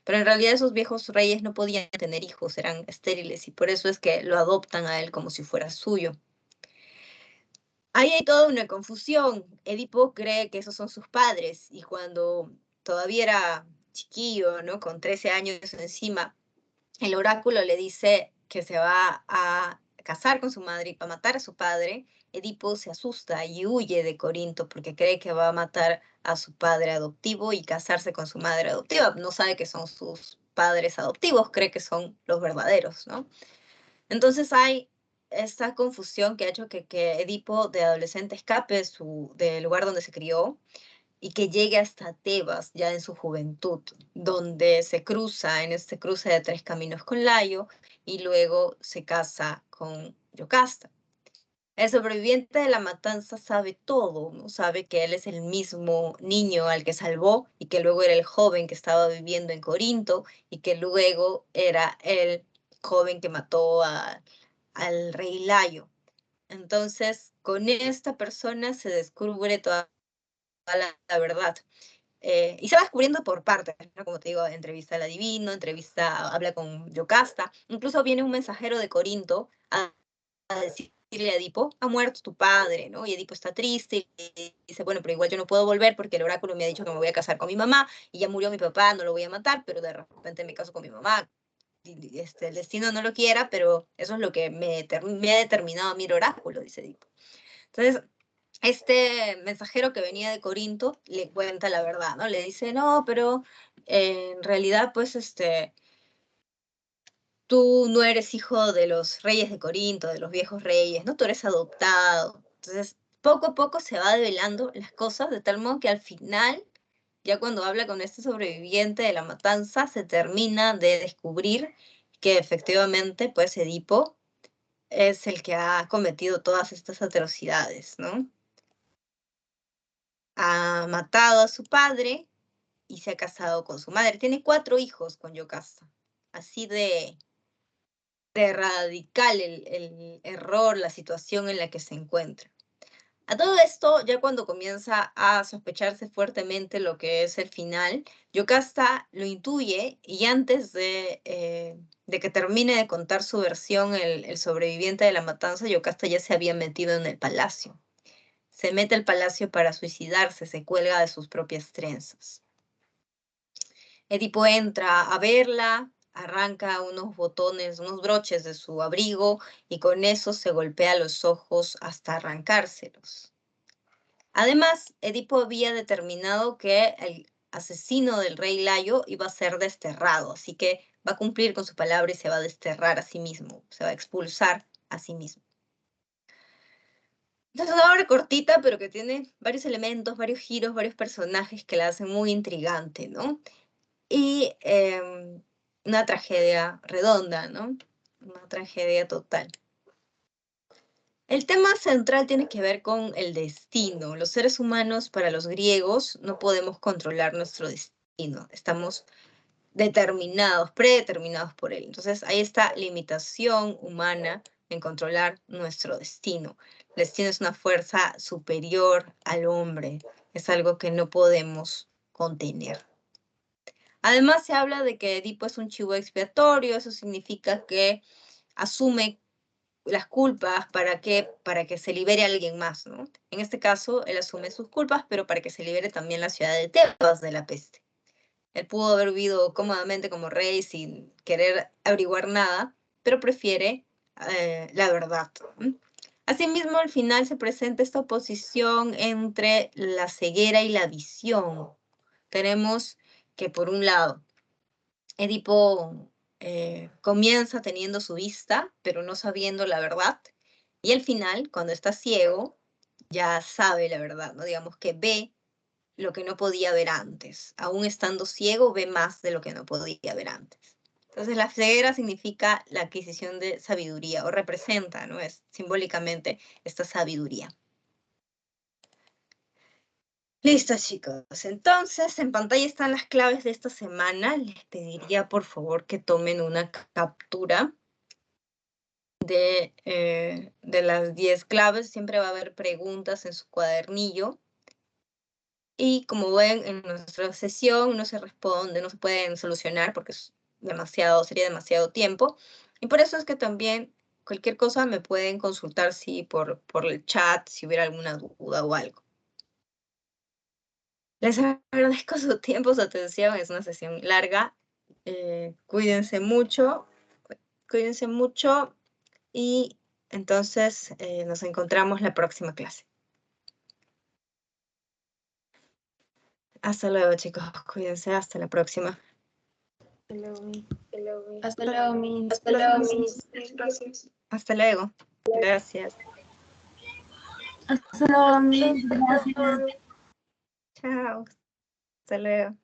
Pero en realidad esos viejos reyes no podían tener hijos, eran estériles y por eso es que lo adoptan a él como si fuera suyo. Ahí hay toda una confusión. Edipo cree que esos son sus padres y cuando todavía era chiquillo, ¿no? Con 13 años encima, el oráculo le dice que se va a casar con su madre y va a matar a su padre. Edipo se asusta y huye de Corinto porque cree que va a matar a su padre adoptivo y casarse con su madre adoptiva. No sabe que son sus padres adoptivos, cree que son los verdaderos, ¿no? Entonces hay esta confusión que ha hecho que Edipo de adolescente escape del lugar donde se crió y que llegue hasta Tebas ya en su juventud, donde se cruza en este cruce de 3 caminos con Layo y luego se casa con Yocasta. El sobreviviente de la matanza sabe todo, ¿no? Sabe que él es el mismo niño al que salvó y que luego era el joven que estaba viviendo en Corinto y que luego era el joven que mató al rey Layo. Entonces, con esta persona se descubre toda la verdad. Y se va descubriendo por partes, ¿no? Como te digo, entrevista al adivino, habla con Yocasta, incluso viene un mensajero de Corinto a decirle a Edipo, ha muerto tu padre, ¿no? Y Edipo está triste y dice, bueno, pero igual yo no puedo volver porque el oráculo me ha dicho que me voy a casar con mi mamá y ya murió mi papá, no lo voy a matar, pero de repente me caso con mi mamá. El destino no lo quiera, pero eso es lo que me ha determinado a mí el oráculo, dice Edipo. Entonces, este mensajero que venía de Corinto le cuenta la verdad, ¿no? Le dice, no, pero en realidad, pues, tú no eres hijo de los reyes de Corinto, de los viejos reyes, ¿no? Tú eres adoptado. Entonces, poco a poco se va develando las cosas, de tal modo que al final, ya cuando habla con este sobreviviente de la matanza, se termina de descubrir que efectivamente, pues, Edipo es el que ha cometido todas estas atrocidades, ¿no? Ha matado a su padre y se ha casado con su madre. Tiene 4 hijos con Yocasta. Así de radical el error, la situación en la que se encuentra. A todo esto, ya cuando comienza a sospecharse fuertemente lo que es el final, Yocasta lo intuye y antes de que termine de contar su versión, el sobreviviente de la matanza, Yocasta ya se había metido en el palacio. Se mete al palacio para suicidarse, se cuelga de sus propias trenzas. Edipo entra a verla, arranca unos botones, unos broches de su abrigo y con eso se golpea los ojos hasta arrancárselos. Además, Edipo había determinado que el asesino del rey Layo iba a ser desterrado, así que va a cumplir con su palabra y se va a desterrar a sí mismo, se va a expulsar a sí mismo. Entonces, es una obra cortita, pero que tiene varios elementos, varios giros, varios personajes que la hacen muy intrigante, ¿no? Y una tragedia redonda, ¿no? Una tragedia total. El tema central tiene que ver con el destino. Los seres humanos, para los griegos, no podemos controlar nuestro destino. Estamos determinados, predeterminados por él. Entonces, hay esta limitación humana en controlar nuestro destino. El destino es una fuerza superior al hombre. Es algo que no podemos contener. Además, se habla de que Edipo es un chivo expiatorio, eso significa que asume las culpas para que se libere a alguien más, ¿no? En este caso, él asume sus culpas, pero para que se libere también la ciudad de Tebas de la peste. Él pudo haber vivido cómodamente como rey sin querer averiguar nada, pero prefiere la verdad. Asimismo, al final se presenta esta oposición entre la ceguera y la visión. Tenemos que, por un lado, Edipo comienza teniendo su vista, pero no sabiendo la verdad, y al final, cuando está ciego, ya sabe la verdad, ¿no? Digamos que ve lo que no podía ver antes. Aún estando ciego, ve más de lo que no podía ver antes. Entonces, la ceguera significa la adquisición de sabiduría, o representa, ¿no? Es, simbólicamente, esta sabiduría. Listo, chicos. Entonces, en pantalla están las claves de esta semana. Les pediría, por favor, que tomen una captura de las 10 claves. Siempre va a haber preguntas en su cuadernillo. Y como ven, en nuestra sesión no se responde, no se pueden solucionar porque sería demasiado tiempo. Y por eso es que también cualquier cosa me pueden consultar, sí, por el chat, si hubiera alguna duda o algo. Les agradezco su tiempo, su atención. Es una sesión larga. Cuídense mucho. Cuídense mucho. Y entonces nos encontramos la próxima clase. Hasta luego, chicos. Cuídense. Hasta la próxima. Hasta luego, mis. Hasta luego, mis. Gracias. Hasta luego. Gracias. Hasta luego, mis. Gracias. Chao. Hasta luego.